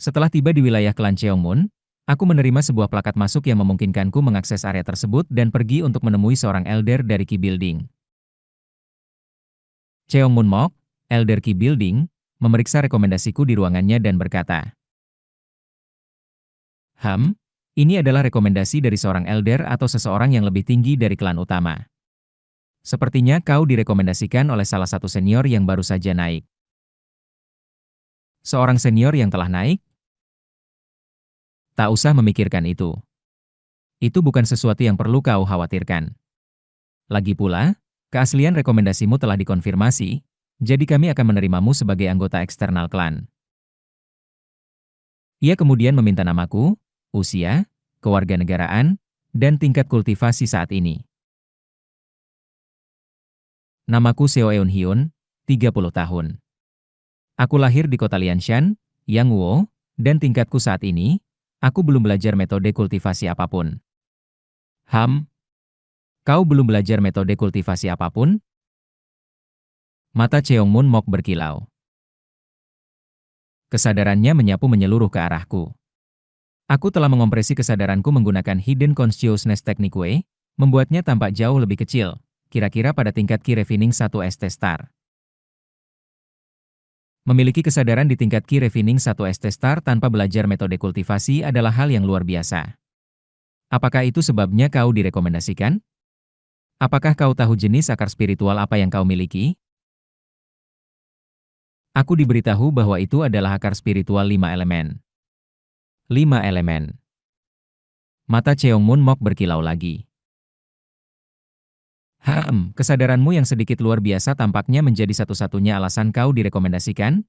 Setelah tiba di wilayah klan Cheongmun, aku menerima sebuah plakat masuk yang memungkinkanku mengakses area tersebut dan pergi untuk menemui seorang elder dari Qi Building. Cheongmun Mok, elder Qi Building, memeriksa rekomendasiku di ruangannya dan berkata, ini adalah rekomendasi dari seorang elder atau seseorang yang lebih tinggi dari klan utama. Sepertinya kau direkomendasikan oleh salah satu senior yang baru saja naik. Seorang senior yang telah naik? Tak usah memikirkan itu. Itu bukan sesuatu yang perlu kau khawatirkan. Lagi pula, keaslian rekomendasimu telah dikonfirmasi, jadi kami akan menerimamu sebagai anggota eksternal klan. Ia kemudian meminta namaku, usia, kewarganegaraan, dan tingkat kultivasi saat ini. Namaku Seo Eun Hyun, 30 tahun. Aku lahir di kota Lianshan, Yangwoo, dan tingkatku saat ini, aku belum belajar metode kultivasi apapun. Kau belum belajar metode kultivasi apapun? Mata Cheongmun Mok berkilau. Kesadarannya menyapu menyeluruh ke arahku. Aku telah mengompresi kesadaranku menggunakan Hidden Consciousness Technique Way, membuatnya tampak jauh lebih kecil, kira-kira pada tingkat Qi Refining 1 ST Star. Memiliki kesadaran di tingkat Qi Refining 1 ST Star tanpa belajar metode kultivasi adalah hal yang luar biasa. Apakah itu sebabnya kau direkomendasikan? Apakah kau tahu jenis akar spiritual apa yang kau miliki? Aku diberitahu bahwa itu adalah akar spiritual 5 elemen. 5 elemen. Mata Cheongmun Mok berkilau lagi. Kesadaranmu yang sedikit luar biasa tampaknya menjadi satu-satunya alasan kau direkomendasikan?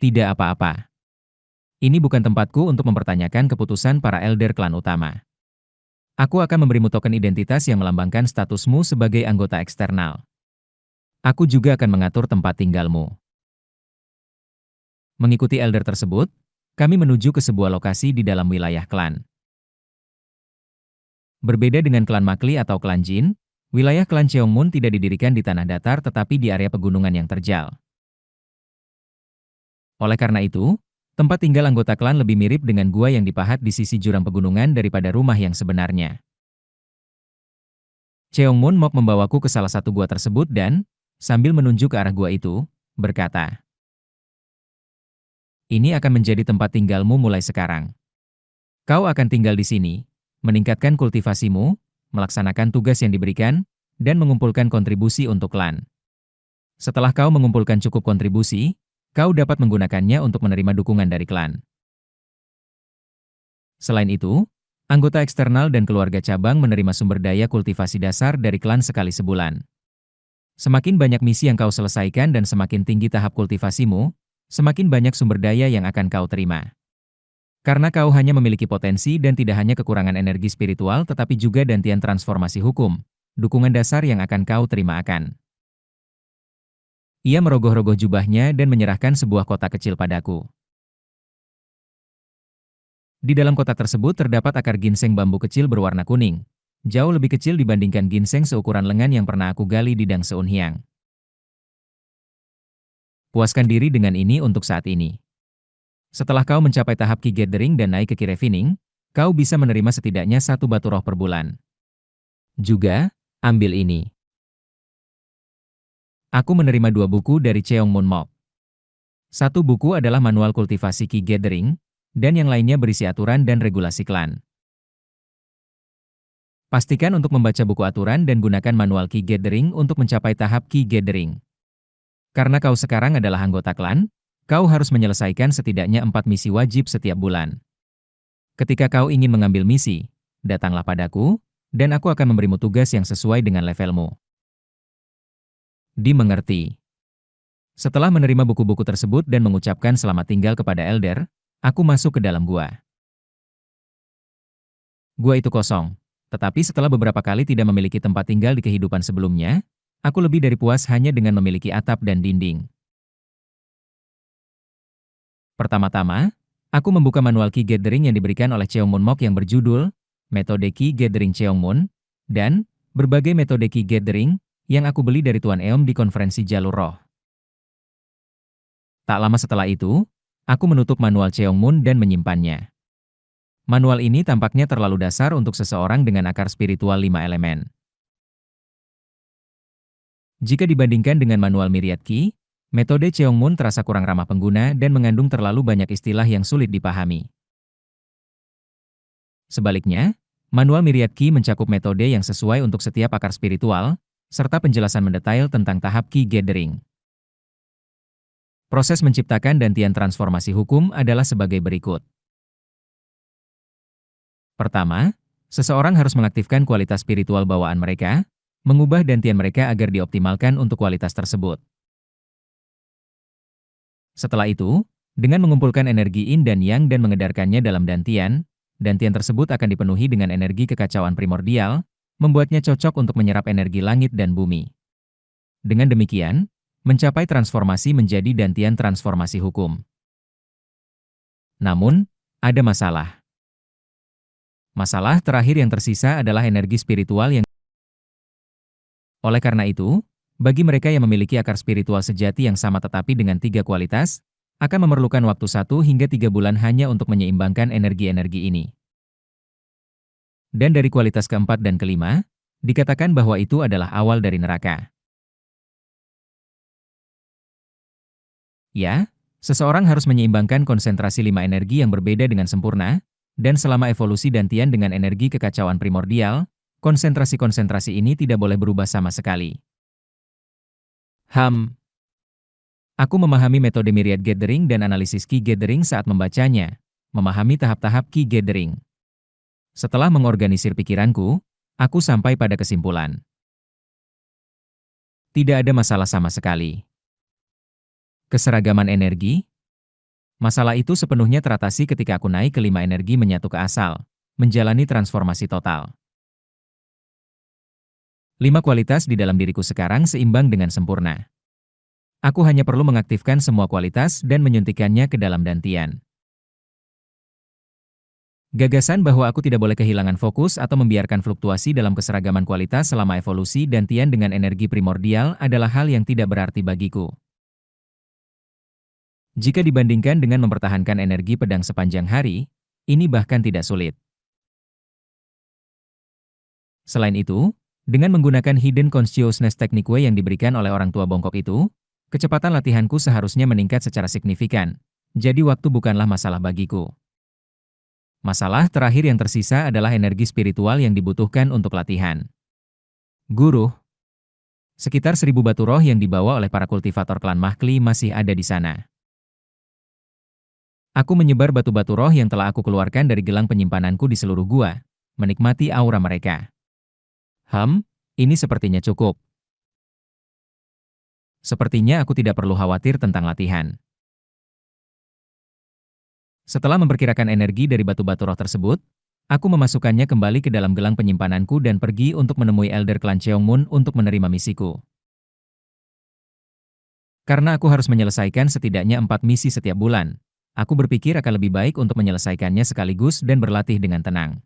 Tidak apa-apa. Ini bukan tempatku untuk mempertanyakan keputusan para elder klan utama. Aku akan memberimu token identitas yang melambangkan statusmu sebagai anggota eksternal. Aku juga akan mengatur tempat tinggalmu. Mengikuti elder tersebut, kami menuju ke sebuah lokasi di dalam wilayah klan. Berbeda dengan klan Makli atau klan Jin, wilayah klan Cheongmun tidak didirikan di tanah datar tetapi di area pegunungan yang terjal. Oleh karena itu, tempat tinggal anggota klan lebih mirip dengan gua yang dipahat di sisi jurang pegunungan daripada rumah yang sebenarnya. Cheongmun Mok membawaku ke salah satu gua tersebut dan, sambil menunjuk ke arah gua itu, berkata, "Ini akan menjadi tempat tinggalmu mulai sekarang. Kau akan tinggal di sini, meningkatkan kultivasimu, melaksanakan tugas yang diberikan, dan mengumpulkan kontribusi untuk klan. Setelah kau mengumpulkan cukup kontribusi, kau dapat menggunakannya untuk menerima dukungan dari klan. Selain itu, anggota eksternal dan keluarga cabang menerima sumber daya kultivasi dasar dari klan sekali sebulan. Semakin banyak misi yang kau selesaikan dan semakin tinggi tahap kultivasimu, semakin banyak sumber daya yang akan kau terima. Karena kau hanya memiliki potensi dan tidak hanya kekurangan energi spiritual tetapi juga dantian transformasi hukum, dukungan dasar yang akan kau terima akan." Ia merogoh-rogoh jubahnya dan menyerahkan sebuah kotak kecil padaku. Di dalam kotak tersebut terdapat akar ginseng bambu kecil berwarna kuning, jauh lebih kecil dibandingkan ginseng seukuran lengan yang pernah aku gali di Dang Seunhyang. Puaskan diri dengan ini untuk saat ini. Setelah kau mencapai tahap Qi Gathering dan naik ke Qi Refining, kau bisa menerima setidaknya 1 batu roh per bulan. Juga, ambil ini. Aku menerima 2 buku dari Cheongmun Mok. 1 buku adalah manual kultivasi Qi Gathering, dan yang lainnya berisi aturan dan regulasi klan. Pastikan untuk membaca buku aturan dan gunakan manual Qi Gathering untuk mencapai tahap Qi Gathering. Karena kau sekarang adalah anggota klan, kau harus menyelesaikan setidaknya 4 misi wajib setiap bulan. Ketika kau ingin mengambil misi, datanglah padaku, dan aku akan memberimu tugas yang sesuai dengan levelmu. Dimengerti. Setelah menerima buku-buku tersebut dan mengucapkan selamat tinggal kepada elder, aku masuk ke dalam gua. Gua itu kosong, tetapi setelah beberapa kali tidak memiliki tempat tinggal di kehidupan sebelumnya, aku lebih dari puas hanya dengan memiliki atap dan dinding. Pertama-tama, aku membuka manual Qi Gathering yang diberikan oleh Cheongmun Mok yang berjudul Metode Qi Gathering Cheongmun dan berbagai metode Qi Gathering yang aku beli dari Tuan Eom di konferensi Jalur Roh. Tak lama setelah itu, Aku menutup manual Cheongmun dan menyimpannya. Manual ini tampaknya terlalu dasar untuk seseorang dengan akar spiritual 5 elemen. Jika dibandingkan dengan manual Myriad Key, metode Cheongmun terasa kurang ramah pengguna dan mengandung terlalu banyak istilah yang sulit dipahami. Sebaliknya, manual Myriad Key mencakup metode yang sesuai untuk setiap akar spiritual, serta penjelasan mendetail tentang tahap key gathering. Proses menciptakan dantian transformasi hukum adalah sebagai berikut. Pertama, seseorang harus mengaktifkan kualitas spiritual bawaan mereka, mengubah dantian mereka agar dioptimalkan untuk kualitas tersebut. Setelah itu, dengan mengumpulkan energi yin dan yang dan mengedarkannya dalam dantian, dantian tersebut akan dipenuhi dengan energi kekacauan primordial, membuatnya cocok untuk menyerap energi langit dan bumi. Dengan demikian, mencapai transformasi menjadi dantian transformasi hukum. Namun, ada masalah. Masalah terakhir yang tersisa adalah energi spiritual yang. Oleh karena itu, bagi mereka yang memiliki akar spiritual sejati yang sama tetapi dengan 3 kualitas, akan memerlukan waktu 1 hingga 3 bulan hanya untuk menyeimbangkan energi-energi ini. Dan dari kualitas keempat dan kelima, dikatakan bahwa itu adalah awal dari neraka. Ya, seseorang harus menyeimbangkan konsentrasi 5 energi yang berbeda dengan sempurna, dan selama evolusi dantian dengan energi kekacauan primordial, konsentrasi-konsentrasi ini tidak boleh berubah sama sekali. Aku memahami metode Myriad Gathering dan analisis Key Gathering saat membacanya, memahami tahap-tahap Key Gathering. Setelah mengorganisir pikiranku, aku sampai pada kesimpulan. Tidak ada masalah sama sekali. Keseragaman energi? Masalah itu sepenuhnya teratasi ketika aku naik ke 5 energi menyatu ke asal, menjalani transformasi total. 5 kualitas di dalam diriku sekarang seimbang dengan sempurna. Aku hanya perlu mengaktifkan semua kualitas dan menyuntikkannya ke dalam dantian. Gagasan bahwa aku tidak boleh kehilangan fokus atau membiarkan fluktuasi dalam keseragaman kualitas selama evolusi dantian dengan energi primordial adalah hal yang tidak berarti bagiku. Jika dibandingkan dengan mempertahankan energi pedang sepanjang hari, ini bahkan tidak sulit. Selain itu, dengan menggunakan Hidden Consciousness Technique yang diberikan oleh orang tua bongkok itu, kecepatan latihanku seharusnya meningkat secara signifikan, jadi waktu bukanlah masalah bagiku. Masalah terakhir yang tersisa adalah energi spiritual yang dibutuhkan untuk latihan. Guru, sekitar 1000 batu roh yang dibawa oleh para kultivator klan Mahkli masih ada di sana. Aku menyebar batu-batu roh yang telah aku keluarkan dari gelang penyimpananku di seluruh gua, menikmati aura mereka. Ini sepertinya cukup. Sepertinya aku tidak perlu khawatir tentang latihan. Setelah memperkirakan energi dari batu-batu roh tersebut, aku memasukkannya kembali ke dalam gelang penyimpananku dan pergi untuk menemui Elder Klan Cheongmun untuk menerima misiku. Karena aku harus menyelesaikan setidaknya 4 misi setiap bulan, aku berpikir akan lebih baik untuk menyelesaikannya sekaligus dan berlatih dengan tenang.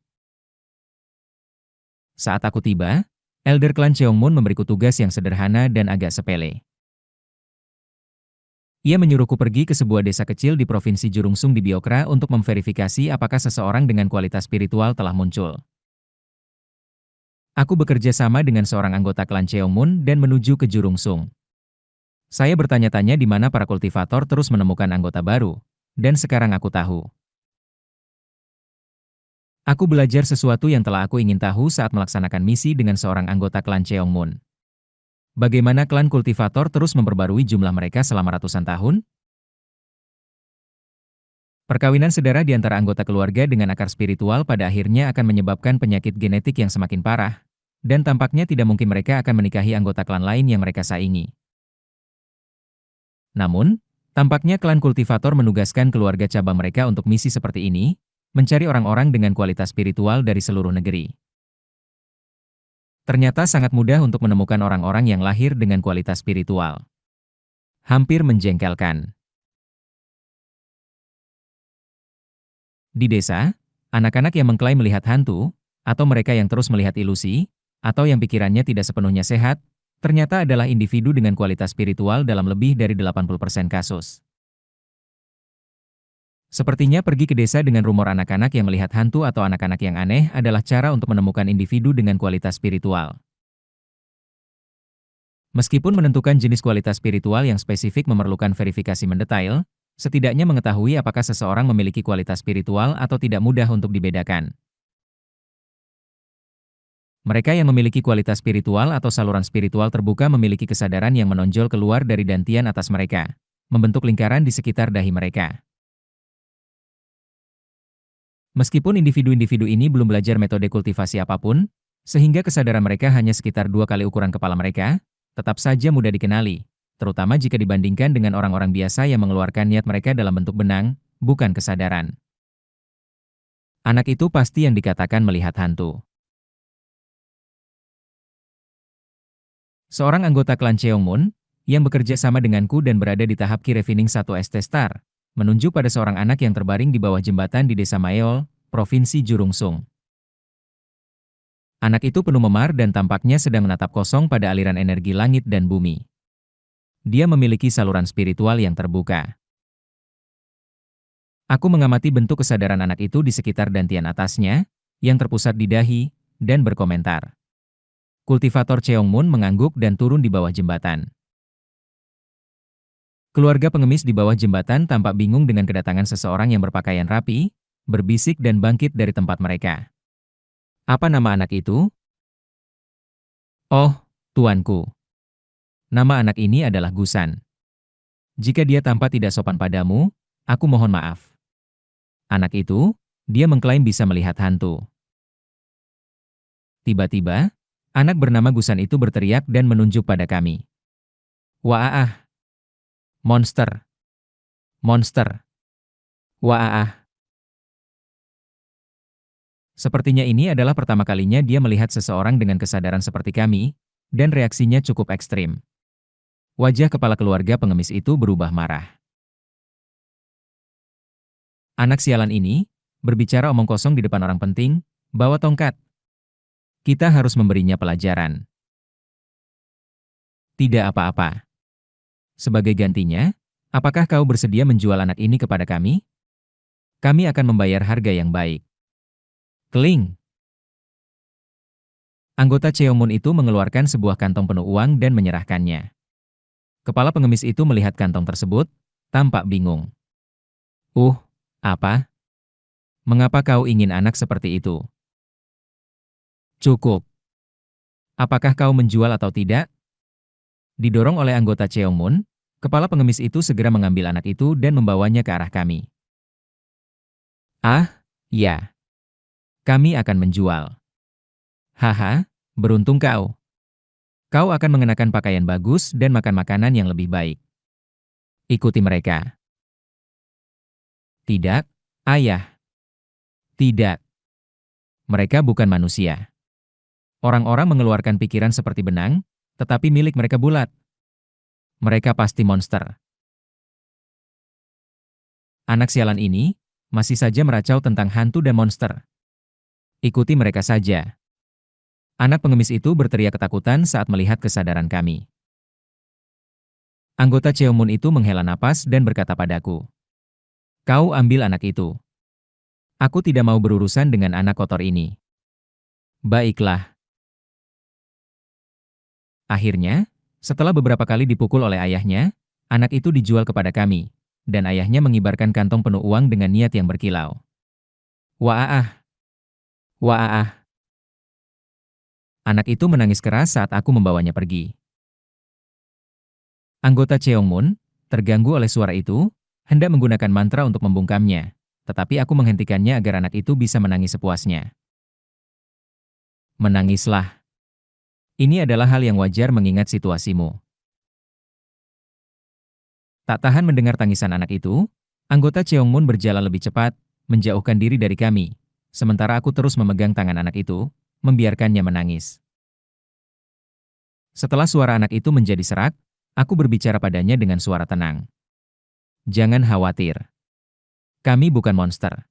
Saat aku tiba, Elder Klan Cheongmun memberiku tugas yang sederhana dan agak sepele. Ia menyuruhku pergi ke sebuah desa kecil di Provinsi Jurungsung di Biokra untuk memverifikasi apakah seseorang dengan kualitas spiritual telah muncul. Aku bekerja sama dengan seorang anggota klan Cheongmun dan menuju ke Jurungsung. Saya bertanya-tanya di mana para kultivator terus menemukan anggota baru, dan sekarang aku tahu. Aku belajar sesuatu yang telah aku ingin tahu saat melaksanakan misi dengan seorang anggota klan Cheongmun. Bagaimana klan kultivator terus memperbarui jumlah mereka selama ratusan tahun? Perkawinan sedara di antara anggota keluarga dengan akar spiritual pada akhirnya akan menyebabkan penyakit genetik yang semakin parah, dan tampaknya tidak mungkin mereka akan menikahi anggota klan lain yang mereka saingi. Namun, tampaknya klan kultivator menugaskan keluarga cabang mereka untuk misi seperti ini, mencari orang-orang dengan kualitas spiritual dari seluruh negeri. Ternyata sangat mudah untuk menemukan orang-orang yang lahir dengan kualitas spiritual. Hampir menjengkelkan. Di desa, anak-anak yang mengklaim melihat hantu, atau mereka yang terus melihat ilusi, atau yang pikirannya tidak sepenuhnya sehat, ternyata adalah individu dengan kualitas spiritual dalam lebih dari 80% kasus. Sepertinya pergi ke desa dengan rumor anak-anak yang melihat hantu atau anak-anak yang aneh adalah cara untuk menemukan individu dengan kualitas spiritual. Meskipun menentukan jenis kualitas spiritual yang spesifik memerlukan verifikasi mendetail, setidaknya mengetahui apakah seseorang memiliki kualitas spiritual atau tidak mudah untuk dibedakan. Mereka yang memiliki kualitas spiritual atau saluran spiritual terbuka memiliki kesadaran yang menonjol keluar dari dantian atas mereka, membentuk lingkaran di sekitar dahi mereka. Meskipun individu-individu ini belum belajar metode kultivasi apapun, sehingga kesadaran mereka hanya sekitar 2 kali ukuran kepala mereka, tetap saja mudah dikenali, terutama jika dibandingkan dengan orang-orang biasa yang mengeluarkan niat mereka dalam bentuk benang, bukan kesadaran. Anak itu pasti yang dikatakan melihat hantu. Seorang anggota klan Cheongmun, yang bekerja sama denganku dan berada di tahap Key Refining 1 ST Star, menunjuk pada seorang anak yang terbaring di bawah jembatan di desa Maeol, Provinsi Jurungsung. Anak itu penuh memar dan tampaknya sedang menatap kosong pada aliran energi langit dan bumi. Dia memiliki saluran spiritual yang terbuka. Aku mengamati bentuk kesadaran anak itu di sekitar dantian atasnya, yang terpusat di dahi, dan berkomentar. Kultivator Cheongmun mengangguk dan turun di bawah jembatan. Keluarga pengemis di bawah jembatan tampak bingung dengan kedatangan seseorang yang berpakaian rapi, berbisik dan bangkit dari tempat mereka. Apa nama anak itu? Oh, tuanku. Nama anak ini adalah Gusan. Jika dia tampak tidak sopan padamu, aku mohon maaf. Anak itu, dia mengklaim bisa melihat hantu. Tiba-tiba, anak bernama Gusan itu berteriak dan menunjuk pada kami. Waaah! Monster! Monster! Waaah! Sepertinya ini adalah pertama kalinya dia melihat seseorang dengan kesadaran seperti kami, dan reaksinya cukup ekstrim. Wajah kepala keluarga pengemis itu berubah marah. Anak sialan ini, berbicara omong kosong di depan orang penting, bawa tongkat. Kita harus memberinya pelajaran. Tidak apa-apa. Sebagai gantinya, apakah kau bersedia menjual anak ini kepada kami? Kami akan membayar harga yang baik. Keling! Anggota Cheongmun itu mengeluarkan sebuah kantong penuh uang dan menyerahkannya. Kepala pengemis itu melihat kantong tersebut, tampak bingung. Apa? Mengapa kau ingin anak seperti itu? Cukup. Apakah kau menjual atau tidak? Didorong oleh anggota Cheongmun, kepala pengemis itu segera mengambil anak itu dan membawanya ke arah kami. Ah, ya. Kami akan menjual. Haha, beruntung kau. Kau akan mengenakan pakaian bagus dan makan makanan yang lebih baik. Ikuti mereka. Tidak, ayah. Tidak. Mereka bukan manusia. Orang-orang mengeluarkan pikiran seperti benang, tetapi milik mereka bulat. Mereka pasti monster. Anak sialan ini masih saja meracau tentang hantu dan monster. Ikuti mereka saja. Anak pengemis itu berteriak ketakutan saat melihat kesadaran kami. Anggota Cheongmun itu menghela napas dan berkata padaku, "Kau ambil anak itu. Aku tidak mau berurusan dengan anak kotor ini." Baiklah. Akhirnya, setelah beberapa kali dipukul oleh ayahnya, anak itu dijual kepada kami, dan ayahnya mengibarkan kantong penuh uang dengan niat yang berkilau. Waaah! Waaah! Anak itu menangis keras saat aku membawanya pergi. Anggota Cheongmun, terganggu oleh suara itu, hendak menggunakan mantra untuk membungkamnya, tetapi aku menghentikannya agar anak itu bisa menangis sepuasnya. Menangislah. Ini adalah hal yang wajar mengingat situasimu. Tak tahan mendengar tangisan anak itu, anggota Cheongmun berjalan lebih cepat, menjauhkan diri dari kami, sementara aku terus memegang tangan anak itu, membiarkannya menangis. Setelah suara anak itu menjadi serak, aku berbicara padanya dengan suara tenang. Jangan khawatir. Kami bukan monster.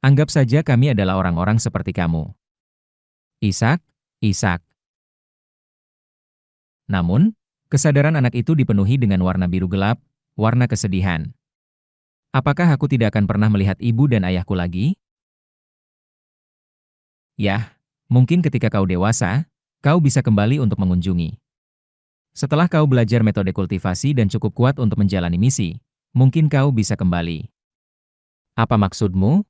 Anggap saja kami adalah orang-orang seperti kamu. Ishak, Ishak. Namun, kesadaran anak itu dipenuhi dengan warna biru gelap, warna kesedihan. Apakah aku tidak akan pernah melihat ibu dan ayahku lagi? Yah, mungkin ketika kau dewasa, kau bisa kembali untuk mengunjungi. Setelah kau belajar metode kultivasi dan cukup kuat untuk menjalani misi, mungkin kau bisa kembali. Apa maksudmu?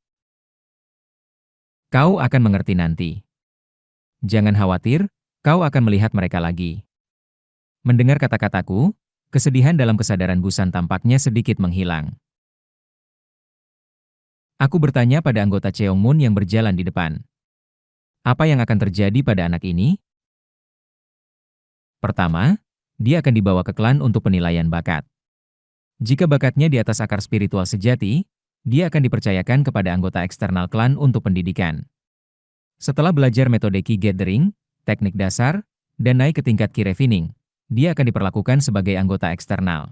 Kau akan mengerti nanti. Jangan khawatir, kau akan melihat mereka lagi. Mendengar kata-kataku, kesedihan dalam kesadaran Busan tampaknya sedikit menghilang. Aku bertanya pada anggota Cheongmun yang berjalan di depan. Apa yang akan terjadi pada anak ini? Pertama, dia akan dibawa ke klan untuk penilaian bakat. Jika bakatnya di atas akar spiritual sejati, dia akan dipercayakan kepada anggota eksternal klan untuk pendidikan. Setelah belajar metode Ki Gathering, teknik dasar, dan naik ke tingkat Ki Refining, dia akan diperlakukan sebagai anggota eksternal.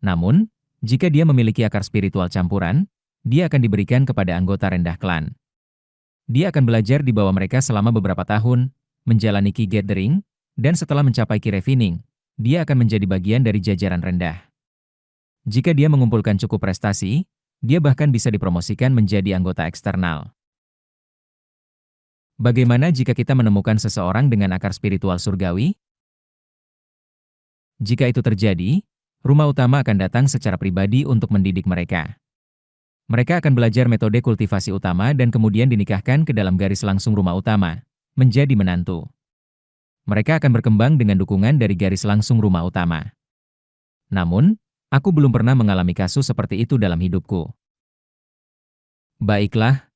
Namun, jika dia memiliki akar spiritual campuran, dia akan diberikan kepada anggota rendah klan. Dia akan belajar di bawah mereka selama beberapa tahun, menjalani Ki Gathering, dan setelah mencapai Ki Refining, dia akan menjadi bagian dari jajaran rendah. Jika dia mengumpulkan cukup prestasi, dia bahkan bisa dipromosikan menjadi anggota eksternal. Bagaimana jika kita menemukan seseorang dengan akar spiritual surgawi? Jika itu terjadi, rumah utama akan datang secara pribadi untuk mendidik mereka. Mereka akan belajar metode kultivasi utama dan kemudian dinikahkan ke dalam garis langsung rumah utama, menjadi menantu. Mereka akan berkembang dengan dukungan dari garis langsung rumah utama. Namun, aku belum pernah mengalami kasus seperti itu dalam hidupku. Baiklah,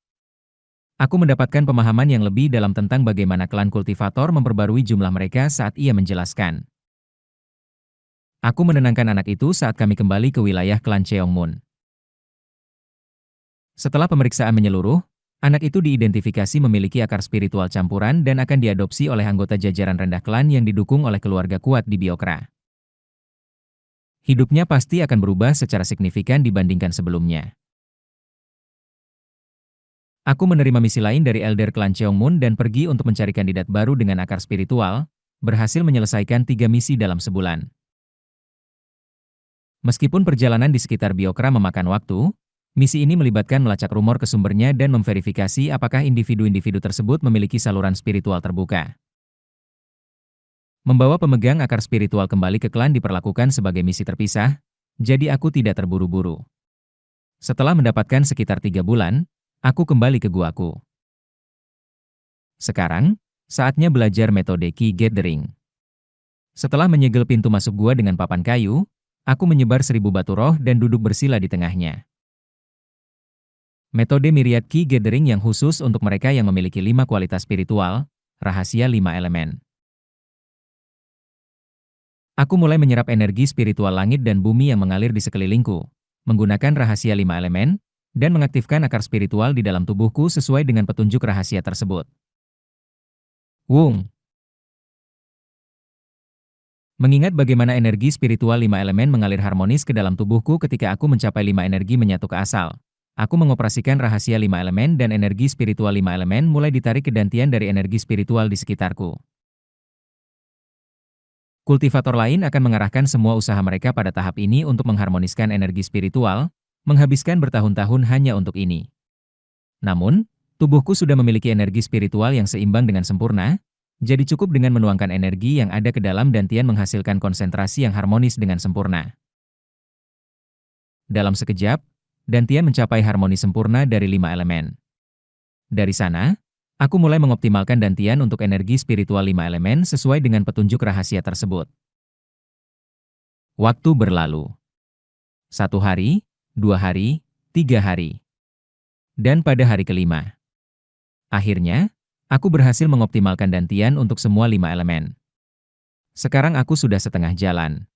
aku mendapatkan pemahaman yang lebih dalam tentang bagaimana klan kultivator memperbarui jumlah mereka saat ia menjelaskan. Aku menenangkan anak itu saat kami kembali ke wilayah klan Cheongmun. Setelah pemeriksaan menyeluruh, anak itu diidentifikasi memiliki akar spiritual campuran dan akan diadopsi oleh anggota jajaran rendah klan yang didukung oleh keluarga kuat di Biokra. Hidupnya pasti akan berubah secara signifikan dibandingkan sebelumnya. Aku menerima misi lain dari Elder Klan Cheongmun dan pergi untuk mencari kandidat baru dengan akar spiritual, berhasil menyelesaikan 3 misi dalam sebulan. Meskipun perjalanan di sekitar Biokra memakan waktu, misi ini melibatkan melacak rumor ke sumbernya dan memverifikasi apakah individu-individu tersebut memiliki saluran spiritual terbuka. Membawa pemegang akar spiritual kembali ke klan diperlakukan sebagai misi terpisah, jadi aku tidak terburu-buru. Setelah mendapatkan sekitar 3 bulan, aku kembali ke guaku. Sekarang, saatnya belajar metode Ki Gathering. Setelah menyegel pintu masuk gua dengan papan kayu, aku menyebar 1000 batu roh dan duduk bersila di tengahnya. Metode Myriad Ki Gathering yang khusus untuk mereka yang memiliki 5 kualitas spiritual, rahasia 5 elemen. Aku mulai menyerap energi spiritual langit dan bumi yang mengalir di sekelilingku, menggunakan rahasia 5 elemen, dan mengaktifkan akar spiritual di dalam tubuhku sesuai dengan petunjuk rahasia tersebut. Wung. Mengingat bagaimana energi spiritual 5 elemen mengalir harmonis ke dalam tubuhku ketika aku mencapai 5 energi menyatu ke asal, aku mengoperasikan rahasia 5 elemen dan energi spiritual 5 elemen mulai ditarik ke dantian dari energi spiritual di sekitarku. Kultivator lain akan mengarahkan semua usaha mereka pada tahap ini untuk mengharmoniskan energi spiritual, menghabiskan bertahun-tahun hanya untuk ini. Namun, tubuhku sudah memiliki energi spiritual yang seimbang dengan sempurna, jadi cukup dengan menuangkan energi yang ada ke dalam dantian menghasilkan konsentrasi yang harmonis dengan sempurna. Dalam sekejap, dantian mencapai harmoni sempurna dari 5 elemen. Dari sana, aku mulai mengoptimalkan dantian untuk energi spiritual 5 elemen sesuai dengan petunjuk rahasia tersebut. Waktu berlalu. 1 hari, 2 hari, 3 hari. Dan pada hari kelima. Akhirnya, aku berhasil mengoptimalkan dantian untuk semua 5 elemen. Sekarang aku sudah setengah jalan.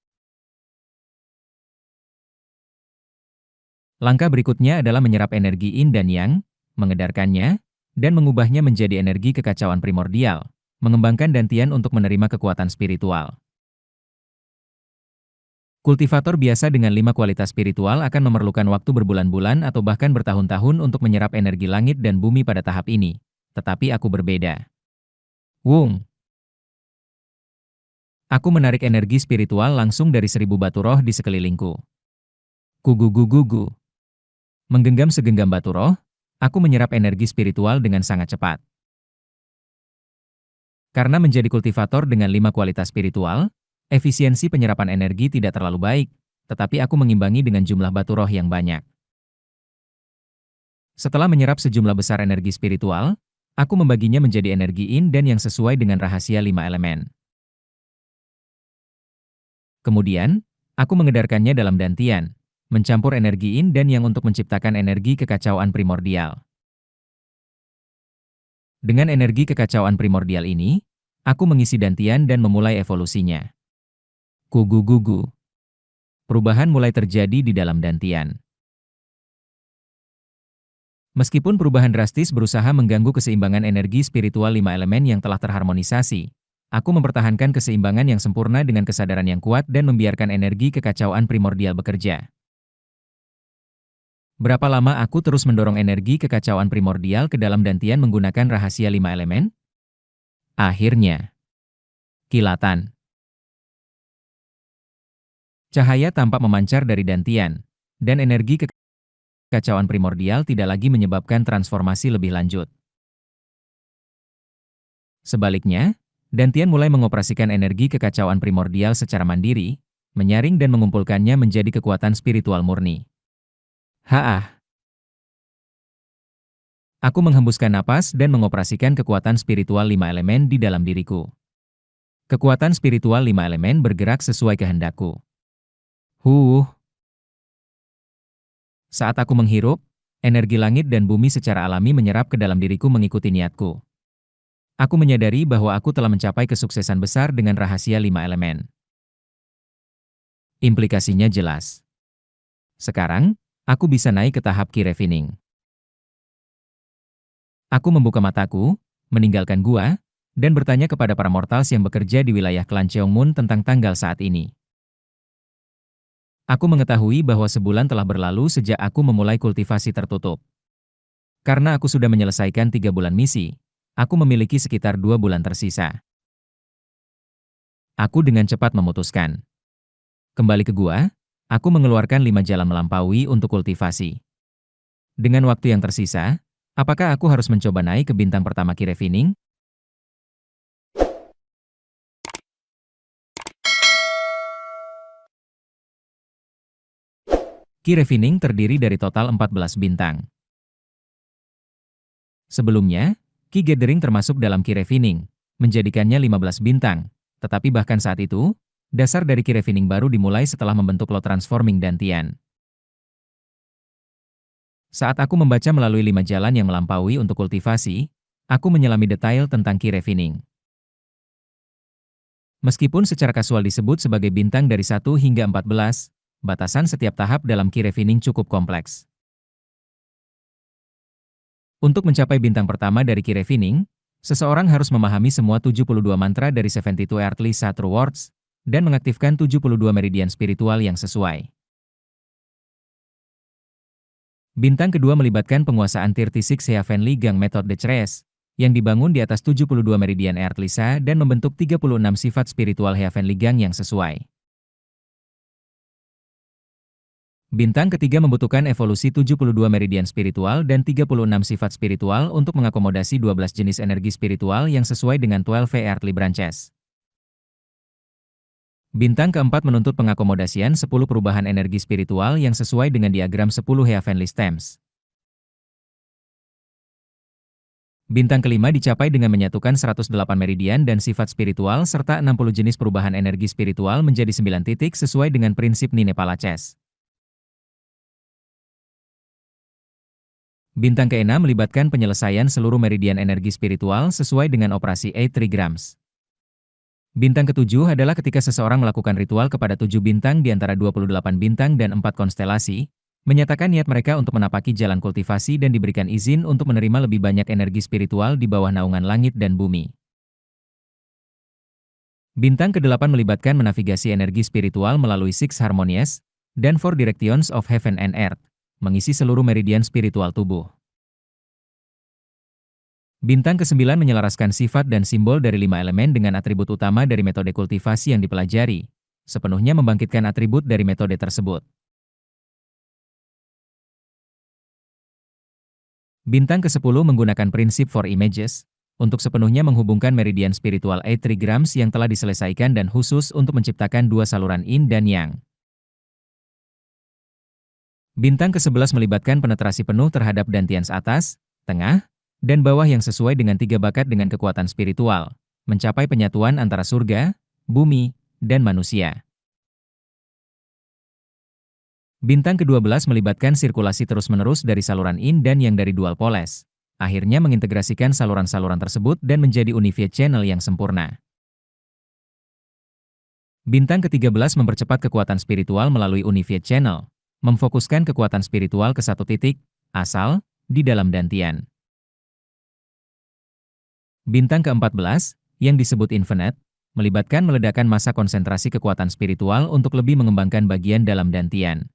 Langkah berikutnya adalah menyerap energi yin dan yang, mengedarkannya, dan mengubahnya menjadi energi kekacauan primordial, mengembangkan dantian untuk menerima kekuatan spiritual. Kultivator biasa dengan 5 kualitas spiritual akan memerlukan waktu berbulan-bulan atau bahkan bertahun-tahun untuk menyerap energi langit dan bumi pada tahap ini. Tetapi aku berbeda. Wung. Aku menarik energi spiritual langsung dari 1000 batu roh di sekelilingku. Kugugugugu. Menggenggam segenggam batu roh, aku menyerap energi spiritual dengan sangat cepat. Karena menjadi kultivator dengan 5 kualitas spiritual, efisiensi penyerapan energi tidak terlalu baik, tetapi aku mengimbangi dengan jumlah batu roh yang banyak. Setelah menyerap sejumlah besar energi spiritual, aku membaginya menjadi energi yin dan yang sesuai dengan rahasia 5 elemen. Kemudian, aku mengedarkannya dalam dantian, mencampur energi yin dan yang untuk menciptakan energi kekacauan primordial. Dengan energi kekacauan primordial ini, aku mengisi dantian dan memulai evolusinya. Kugugugu. Perubahan mulai terjadi di dalam dantian. Meskipun perubahan drastis berusaha mengganggu keseimbangan energi spiritual 5 elemen yang telah terharmonisasi, aku mempertahankan keseimbangan yang sempurna dengan kesadaran yang kuat dan membiarkan energi kekacauan primordial bekerja. Berapa lama aku terus mendorong energi kekacauan primordial ke dalam dantian menggunakan rahasia 5 elemen? Akhirnya, kilatan. Cahaya tampak memancar dari dantian, dan energi kekacauan primordial tidak lagi menyebabkan transformasi lebih lanjut. Sebaliknya, dantian mulai mengoperasikan energi kekacauan primordial secara mandiri, menyaring dan mengumpulkannya menjadi kekuatan spiritual murni. Haah. Aku menghembuskan napas dan mengoperasikan kekuatan spiritual 5 elemen di dalam diriku. Kekuatan spiritual 5 elemen bergerak sesuai kehendakku. Saat aku menghirup, energi langit dan bumi secara alami menyerap ke dalam diriku mengikuti niatku. Aku menyadari bahwa aku telah mencapai kesuksesan besar dengan rahasia 5 elemen. Implikasinya jelas. Sekarang, aku bisa naik ke tahap Ki Refining. Aku membuka mataku, meninggalkan gua, dan bertanya kepada para mortals yang bekerja di wilayah klan Cheongmun tentang tanggal saat ini. Aku mengetahui bahwa sebulan telah berlalu sejak aku memulai kultivasi tertutup. Karena aku sudah menyelesaikan 3 bulan misi, aku memiliki sekitar 2 bulan tersisa. Aku dengan cepat memutuskan. Kembali ke gua, aku mengeluarkan 5 jalan melampaui untuk kultivasi. Dengan waktu yang tersisa, apakah aku harus mencoba naik ke bintang pertama Ki Refining? Ki Refining terdiri dari total 14 bintang. Sebelumnya, Ki Gathering termasuk dalam Ki Refining, menjadikannya 15 bintang, tetapi bahkan saat itu, dasar dari Ki Refining baru dimulai setelah membentuk Lot Transforming Dantian. Saat aku membaca melalui 5 jalan yang melampaui untuk kultivasi, aku menyelami detail tentang Ki Refining. Meskipun secara kasual disebut sebagai bintang dari 1 hingga 14, batasan setiap tahap dalam Ki Refining cukup kompleks. Untuk mencapai bintang pertama dari Ki Refining, seseorang harus memahami semua 72 mantra dari 72 Earthly Sacred Words, dan mengaktifkan 72 meridian spiritual yang sesuai. Bintang kedua melibatkan penguasaan 36 Heavenly Gang Method de Tres, yang dibangun di atas 72 meridian Earthly Sa dan membentuk 36 sifat spiritual Heavenly Gang yang sesuai. Bintang ketiga membutuhkan evolusi 72 meridian spiritual dan 36 sifat spiritual untuk mengakomodasi 12 jenis energi spiritual yang sesuai dengan 12 Earthly Branches. Bintang keempat menuntut pengakomodasian 10 perubahan energi spiritual yang sesuai dengan diagram 10 Heavenly Stems. Bintang kelima dicapai dengan menyatukan 108 meridian dan sifat spiritual serta 60 jenis perubahan energi spiritual menjadi 9 titik sesuai dengan prinsip Nine Palaces. Bintang keenam melibatkan penyelesaian seluruh meridian energi spiritual sesuai dengan operasi 8 Trigrams. Bintang ketujuh adalah ketika seseorang melakukan ritual kepada 7 bintang di antara 28 bintang dan 4 konstelasi, menyatakan niat mereka untuk menapaki jalan kultivasi dan diberikan izin untuk menerima lebih banyak energi spiritual di bawah naungan langit dan bumi. Bintang ke-8 melibatkan menavigasi energi spiritual melalui Six Harmonies dan Four Directions of Heaven and Earth, mengisi seluruh meridian spiritual tubuh. Bintang ke-9 menyelaraskan sifat dan simbol dari 5 elemen dengan atribut utama dari metode kultivasi yang dipelajari, sepenuhnya membangkitkan atribut dari metode tersebut. Bintang ke-10 menggunakan prinsip four images untuk sepenuhnya menghubungkan meridian spiritual trigrams yang telah diselesaikan dan khusus untuk menciptakan dua saluran yin dan yang. Bintang ke-11 melibatkan penetrasi penuh terhadap dantians atas, tengah, dan bawah yang sesuai dengan tiga bakat dengan kekuatan spiritual, mencapai penyatuan antara surga, bumi, dan manusia. Bintang ke-12 melibatkan sirkulasi terus-menerus dari saluran yin dan yang dari dual poles, akhirnya mengintegrasikan saluran-saluran tersebut dan menjadi unified channel yang sempurna. Bintang ke-13 mempercepat kekuatan spiritual melalui unified channel, memfokuskan kekuatan spiritual ke satu titik, asal, di dalam dantian. Bintang ke-14, yang disebut infinite, melibatkan meledakan masa konsentrasi kekuatan spiritual untuk lebih mengembangkan bagian dalam dantian.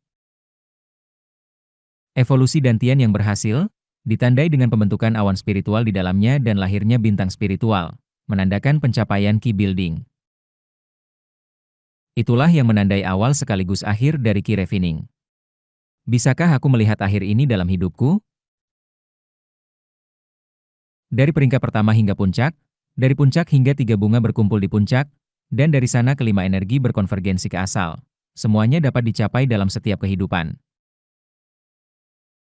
Evolusi dantian yang berhasil, ditandai dengan pembentukan awan spiritual di dalamnya dan lahirnya bintang spiritual, menandakan pencapaian key building. Itulah yang menandai awal sekaligus akhir dari key refining. Bisakah aku melihat akhir ini dalam hidupku? Dari peringkat pertama hingga puncak, dari puncak hingga 3 bunga berkumpul di puncak, dan dari sana kelima energi berkonvergensi ke asal. Semuanya dapat dicapai dalam setiap kehidupan.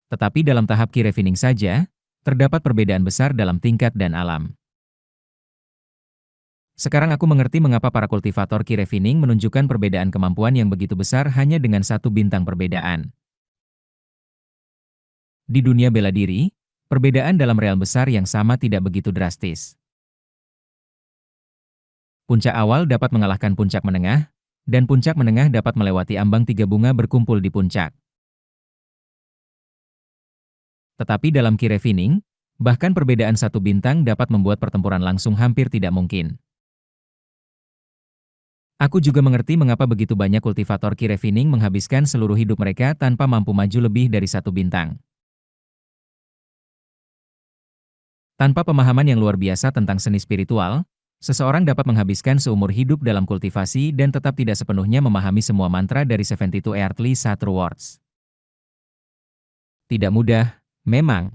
Tetapi dalam tahap key refining saja, terdapat perbedaan besar dalam tingkat dan alam. Sekarang aku mengerti mengapa para kultivator key refining menunjukkan perbedaan kemampuan yang begitu besar hanya dengan satu bintang perbedaan. Di dunia bela diri, perbedaan dalam real besar yang sama tidak begitu drastis. Puncak awal dapat mengalahkan puncak menengah, dan puncak menengah dapat melewati ambang 3 bunga berkumpul di puncak. Tetapi dalam key refining, bahkan perbedaan satu bintang dapat membuat pertempuran langsung hampir tidak mungkin. Aku juga mengerti mengapa begitu banyak kultivator key refining menghabiskan seluruh hidup mereka tanpa mampu maju lebih dari satu bintang. Tanpa pemahaman yang luar biasa tentang seni spiritual, seseorang dapat menghabiskan seumur hidup dalam kultivasi dan tetap tidak sepenuhnya memahami semua mantra dari 72 Earthly Sattva Words. Tidak mudah, memang.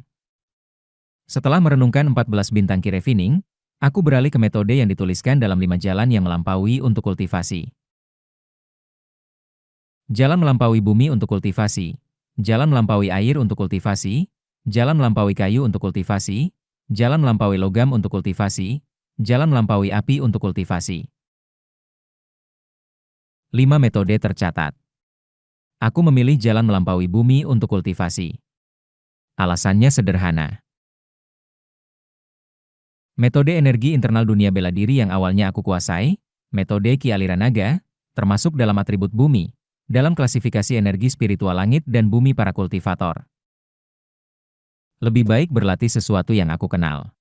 Setelah merenungkan 14 bintang key refining, aku beralih ke metode yang dituliskan dalam 5 jalan yang melampaui untuk kultivasi. Jalan melampaui bumi untuk kultivasi, jalan melampaui air untuk kultivasi, jalan melampaui kayu untuk kultivasi, jalan melampaui logam untuk kultivasi, jalan melampaui api untuk kultivasi. 5 metode tercatat. Aku memilih jalan melampaui bumi untuk kultivasi. Alasannya sederhana. Metode energi internal dunia bela diri yang awalnya aku kuasai, metode Ki Aliran Naga, termasuk dalam atribut bumi, dalam klasifikasi energi spiritual langit dan bumi para kultivator. Lebih baik berlatih sesuatu yang aku kenal.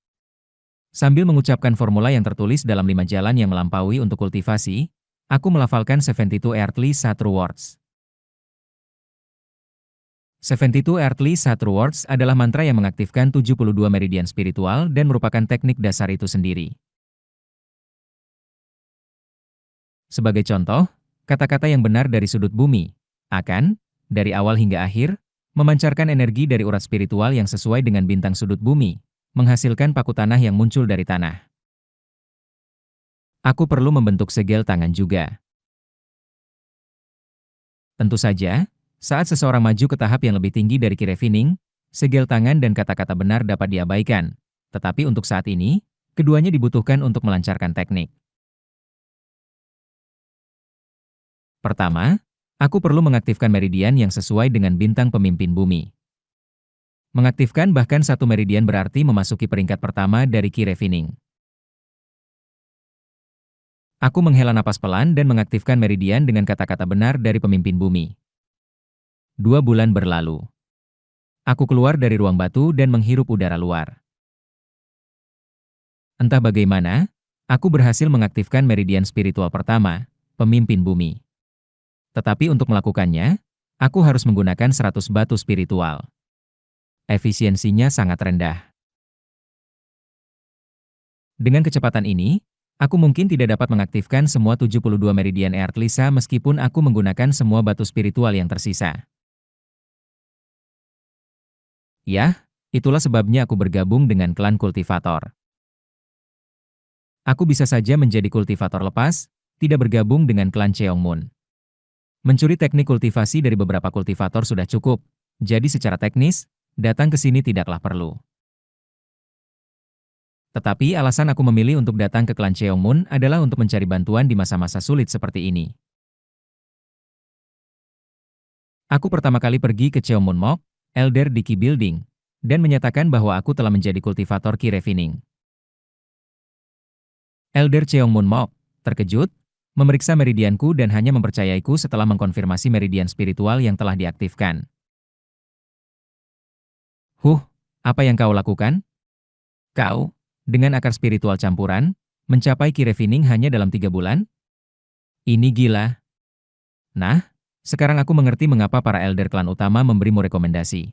Sambil mengucapkan formula yang tertulis dalam 5 jalan yang melampaui untuk kultivasi, aku melafalkan 72 Earthly Sattva Words. 72 Earthly Sattva Words adalah mantra yang mengaktifkan 72 meridian spiritual dan merupakan teknik dasar itu sendiri. Sebagai contoh, kata-kata yang benar dari sudut bumi akan, dari awal hingga akhir, memancarkan energi dari urat spiritual yang sesuai dengan bintang sudut bumi, menghasilkan paku tanah yang muncul dari tanah. Aku perlu membentuk segel tangan juga. Tentu saja, saat seseorang maju ke tahap yang lebih tinggi dari key refining, segel tangan dan kata-kata benar dapat diabaikan. Tetapi untuk saat ini, keduanya dibutuhkan untuk melancarkan teknik. Pertama, aku perlu mengaktifkan meridian yang sesuai dengan bintang pemimpin bumi. Mengaktifkan bahkan satu meridian berarti memasuki peringkat pertama dari key refining. Aku menghela napas pelan dan mengaktifkan meridian dengan kata-kata benar dari pemimpin bumi. 2 bulan berlalu. Aku keluar dari ruang batu dan menghirup udara luar. Entah bagaimana, aku berhasil mengaktifkan meridian spiritual pertama, pemimpin bumi. Tetapi untuk melakukannya, aku harus menggunakan 100 batu spiritual. Efisiensinya sangat rendah. Dengan kecepatan ini, aku mungkin tidak dapat mengaktifkan semua 72 meridian Earthlisa meskipun aku menggunakan semua batu spiritual yang tersisa. Ya, Itulah sebabnya aku bergabung dengan klan kultivator. Aku bisa saja menjadi kultivator lepas, tidak bergabung dengan klan Cheongmun. Mencuri teknik kultivasi dari beberapa kultivator sudah cukup, jadi secara teknis, datang ke sini tidaklah perlu. Tetapi alasan aku memilih untuk datang ke klan Cheongmun adalah untuk mencari bantuan di masa-masa sulit seperti ini. Aku pertama kali pergi ke Cheongmun Mok, Elder di Qi Building, dan menyatakan bahwa aku telah menjadi kultivator Qi Refining. Elder Cheongmun Mok terkejut, memeriksa meridianku dan hanya mempercayaiku setelah mengkonfirmasi meridian spiritual yang telah diaktifkan. Apa yang kau lakukan? Kau, dengan akar spiritual campuran, mencapai Qi Refining hanya dalam 3 bulan? Ini gila. Nah, sekarang aku mengerti mengapa para elder klan utama memberimu rekomendasi.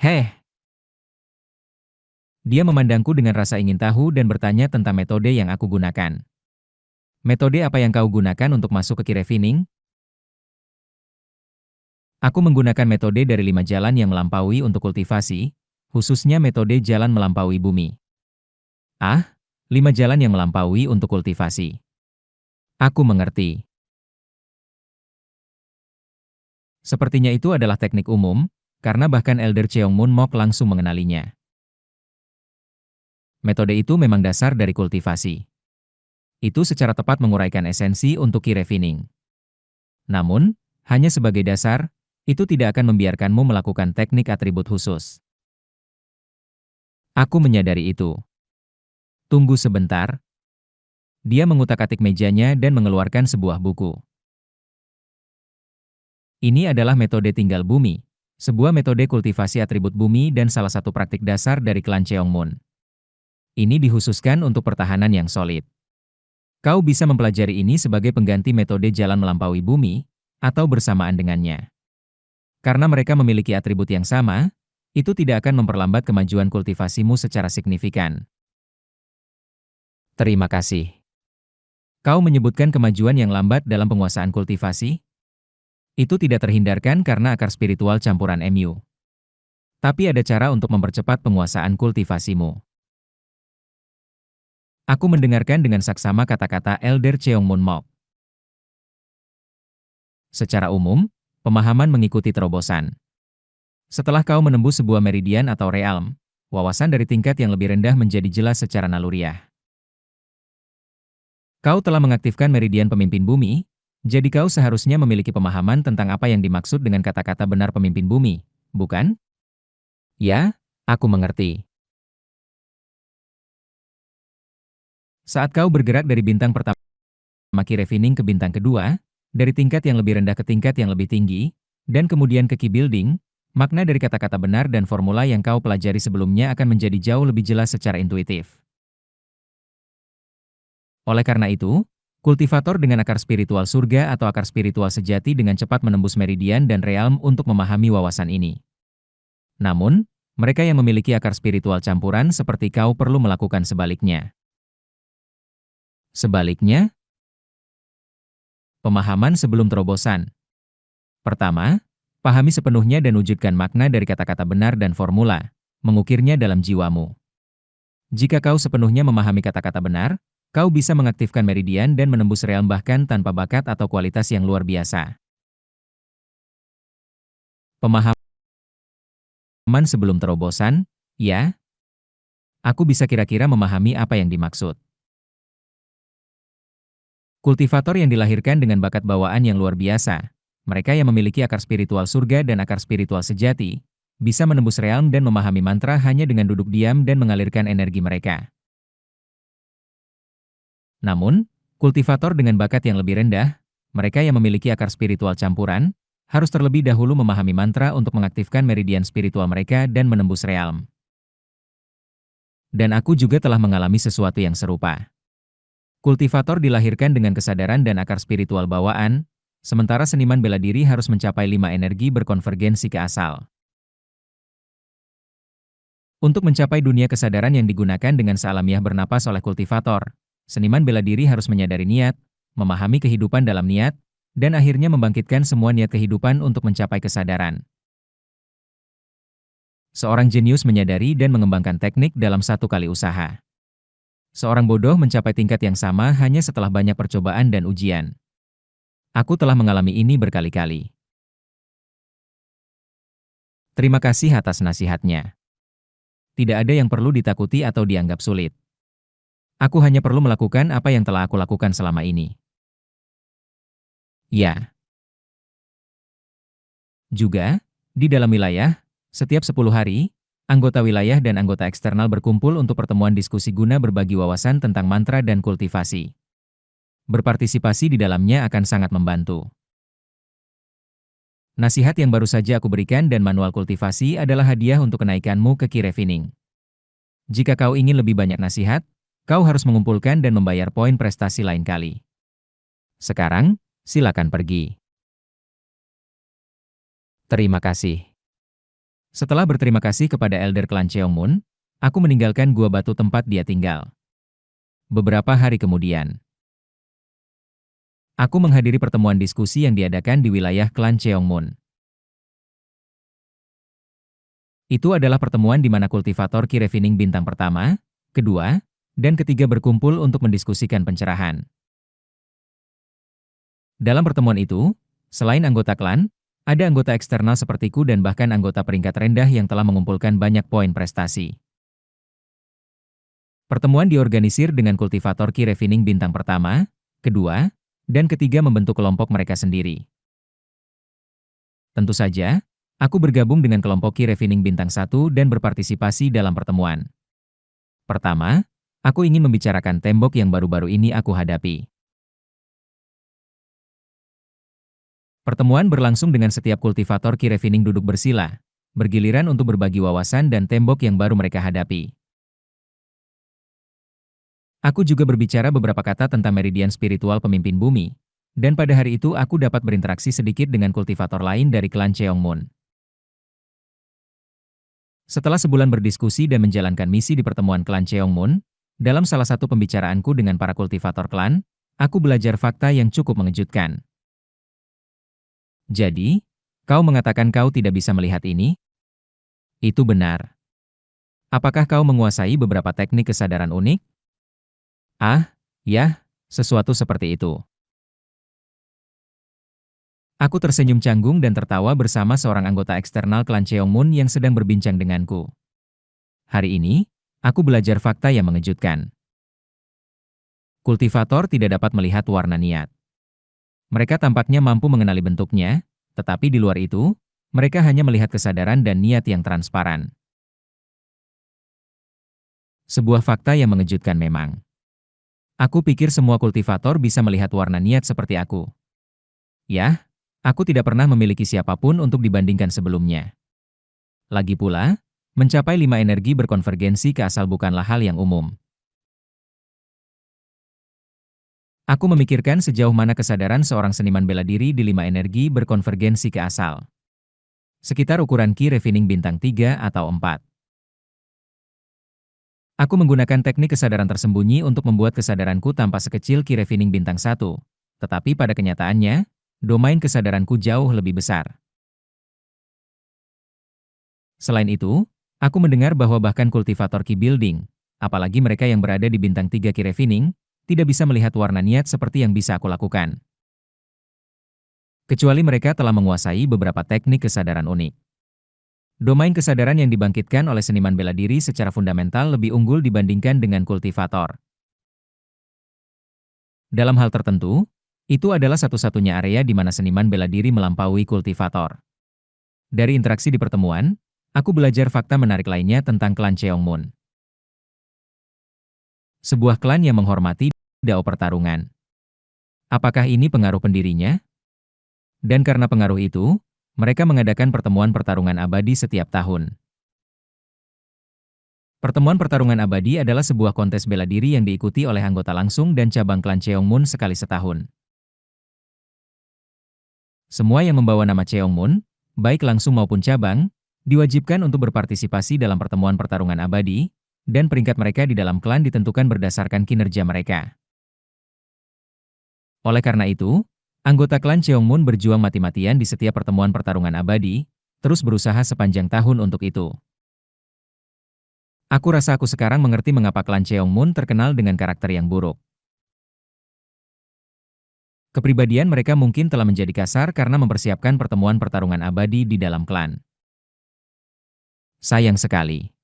Heh, dia memandangku dengan rasa ingin tahu dan bertanya tentang metode yang aku gunakan. Metode apa yang kau gunakan untuk masuk ke Qi Refining? Aku menggunakan metode dari 5 jalan yang melampaui untuk kultivasi, khususnya metode jalan melampaui bumi. 5 jalan yang melampaui untuk kultivasi. Aku mengerti. Sepertinya itu adalah teknik umum, karena bahkan Elder Cheongmun Mok langsung mengenalinya. Metode itu memang dasar dari kultivasi. Itu secara tepat menguraikan esensi untuk Qi Refining. Namun, hanya sebagai dasar, itu tidak akan membiarkanmu melakukan teknik atribut khusus. Aku menyadari itu. Tunggu sebentar. Dia mengutak-atik mejanya dan mengeluarkan sebuah buku. Ini adalah metode tinggal bumi, sebuah metode kultivasi atribut bumi dan salah satu praktik dasar dari klan Cheongmun. Ini dikhususkan untuk pertahanan yang solid. Kau bisa mempelajari ini sebagai pengganti metode jalan melampaui bumi, atau bersamaan dengannya. Karena mereka memiliki atribut yang sama, itu tidak akan memperlambat kemajuan kultivasimu secara signifikan. Terima kasih. Kau menyebutkan kemajuan yang lambat dalam penguasaan kultivasi? Itu tidak terhindarkan karena akar spiritual campuran MU. Tapi ada cara untuk mempercepat penguasaan kultivasimu. Aku mendengarkan dengan saksama kata-kata Elder Cheongmun Mok. Secara umum, pemahaman mengikuti terobosan. Setelah kau menembus sebuah meridian atau realm, wawasan dari tingkat yang lebih rendah menjadi jelas secara naluriah. Kau telah mengaktifkan meridian pemimpin bumi, jadi kau seharusnya memiliki pemahaman tentang apa yang dimaksud dengan kata-kata benar pemimpin bumi, bukan? Ya, aku mengerti. Saat kau bergerak dari bintang pertama Qi Refining ke bintang kedua, dari tingkat yang lebih rendah ke tingkat yang lebih tinggi, dan kemudian ke Qi Building, makna dari kata-kata benar dan formula yang kau pelajari sebelumnya akan menjadi jauh lebih jelas secara intuitif. Oleh karena itu, kultivator dengan akar spiritual surga atau akar spiritual sejati dengan cepat menembus meridian dan realm untuk memahami wawasan ini. Namun, mereka yang memiliki akar spiritual campuran seperti kau perlu melakukan sebaliknya. Sebaliknya, pemahaman sebelum terobosan. Pertama, pahami sepenuhnya dan wujudkan makna dari kata-kata benar dan formula, mengukirnya dalam jiwamu. Jika kau sepenuhnya memahami kata-kata benar, kau bisa mengaktifkan meridian dan menembus realm bahkan tanpa bakat atau kualitas yang luar biasa. Pemahaman sebelum terobosan, ya? Aku bisa kira-kira memahami apa yang dimaksud. Kultivator yang dilahirkan dengan bakat bawaan yang luar biasa, mereka yang memiliki akar spiritual surga dan akar spiritual sejati, bisa menembus realm dan memahami mantra hanya dengan duduk diam dan mengalirkan energi mereka. Namun, kultivator dengan bakat yang lebih rendah, mereka yang memiliki akar spiritual campuran, harus terlebih dahulu memahami mantra untuk mengaktifkan meridian spiritual mereka dan menembus realm. Dan aku juga telah mengalami sesuatu yang serupa. Kultivator dilahirkan dengan kesadaran dan akar spiritual bawaan, sementara seniman bela diri harus mencapai 5 energi berkonvergensi ke asal. Untuk mencapai dunia kesadaran yang digunakan dengan sealamiah bernapas oleh kultivator, seniman bela diri harus menyadari niat, memahami kehidupan dalam niat, dan akhirnya membangkitkan semua niat kehidupan untuk mencapai kesadaran. Seorang jenius menyadari dan mengembangkan teknik dalam satu kali usaha. Seorang bodoh mencapai tingkat yang sama hanya setelah banyak percobaan dan ujian. Aku telah mengalami ini berkali-kali. Terima kasih atas nasihatnya. Tidak ada yang perlu ditakuti atau dianggap sulit. Aku hanya perlu melakukan apa yang telah aku lakukan selama ini. Ya, juga, di dalam wilayah, setiap 10 hari, anggota wilayah dan anggota eksternal berkumpul untuk pertemuan diskusi guna berbagi wawasan tentang mantra dan kultivasi. Berpartisipasi di dalamnya akan sangat membantu. Nasihat yang baru saja aku berikan dan manual kultivasi adalah hadiah untuk kenaikanmu ke Key Refining. Jika kau ingin lebih banyak nasihat, kau harus mengumpulkan dan membayar poin prestasi lain kali. Sekarang, silakan pergi. Terima kasih. Setelah berterima kasih kepada Elder Klan Cheongmun, aku meninggalkan gua batu tempat dia tinggal. Beberapa hari kemudian, aku menghadiri pertemuan diskusi yang diadakan di wilayah Klan Cheongmun. Itu adalah pertemuan di mana kultivator Key Refining bintang pertama, kedua, dan ketiga berkumpul untuk mendiskusikan pencerahan. Dalam pertemuan itu, selain anggota klan, ada anggota eksternal sepertiku dan bahkan anggota peringkat rendah yang telah mengumpulkan banyak poin prestasi. Pertemuan diorganisir dengan kultivator Key Refining bintang pertama, kedua, dan ketiga membentuk kelompok mereka sendiri. Tentu saja, aku bergabung dengan kelompok Key Refining bintang 1 dan berpartisipasi dalam pertemuan. Pertama, aku ingin membicarakan tembok yang baru-baru ini aku hadapi. Pertemuan berlangsung dengan setiap kultivator Key Refining duduk bersila, bergiliran untuk berbagi wawasan dan tembok yang baru mereka hadapi. Aku juga berbicara beberapa kata tentang meridian spiritual pemimpin bumi, dan pada hari itu aku dapat berinteraksi sedikit dengan kultivator lain dari klan Cheongmun. Setelah sebulan berdiskusi dan menjalankan misi di pertemuan klan Cheongmun, dalam salah satu pembicaraanku dengan para kultivator klan, aku belajar fakta yang cukup mengejutkan. Jadi, kau mengatakan kau tidak bisa melihat ini? Itu benar. Apakah kau menguasai beberapa teknik kesadaran unik? Ah, ya, sesuatu seperti itu. Aku tersenyum canggung dan tertawa bersama seorang anggota eksternal klan Cheongmun yang sedang berbincang denganku. Hari ini, aku belajar fakta yang mengejutkan. Kultivator tidak dapat melihat warna niat. Mereka tampaknya mampu mengenali bentuknya, tetapi di luar itu, mereka hanya melihat kesadaran dan niat yang transparan. Sebuah fakta yang mengejutkan memang. Aku pikir semua kultivator bisa melihat warna niat seperti aku. Ya, aku tidak pernah memiliki siapapun untuk dibandingkan sebelumnya. Lagi pula, mencapai 5 energi berkonvergensi ke asal bukanlah hal yang umum. Aku memikirkan sejauh mana kesadaran seorang seniman bela diri di 5 energi berkonvergensi ke asal. Sekitar ukuran Key Refining bintang 3 atau 4. Aku menggunakan teknik kesadaran tersembunyi untuk membuat kesadaranku tampak sekecil Key Refining bintang 1. Tetapi pada kenyataannya, domain kesadaranku jauh lebih besar. Selain itu, aku mendengar bahwa bahkan kultivator Key Building, apalagi mereka yang berada di bintang 3 Key Refining, tidak bisa melihat warna niat seperti yang bisa aku lakukan. Kecuali mereka telah menguasai beberapa teknik kesadaran unik. Domain kesadaran yang dibangkitkan oleh seniman bela diri secara fundamental lebih unggul dibandingkan dengan kultivator. Dalam hal tertentu, itu adalah satu-satunya area di mana seniman bela diri melampaui kultivator. Dari interaksi di pertemuan, aku belajar fakta menarik lainnya tentang klan Cheongmun. Sebuah klan yang menghormati dao pertarungan. Apakah ini pengaruh pendirinya? Dan karena pengaruh itu, mereka mengadakan pertemuan pertarungan abadi setiap tahun. Pertemuan pertarungan abadi adalah sebuah kontes bela diri yang diikuti oleh anggota langsung dan cabang klan Cheongmun sekali setahun. Semua yang membawa nama Cheongmun, baik langsung maupun cabang, diwajibkan untuk berpartisipasi dalam pertemuan pertarungan abadi, dan peringkat mereka di dalam klan ditentukan berdasarkan kinerja mereka. Oleh karena itu, anggota klan Cheongmun berjuang mati-matian di setiap pertemuan pertarungan abadi, terus berusaha sepanjang tahun untuk itu. Aku rasa aku sekarang mengerti mengapa klan Cheongmun terkenal dengan karakter yang buruk. Kepribadian mereka mungkin telah menjadi kasar karena mempersiapkan pertemuan pertarungan abadi di dalam klan. Sayang sekali.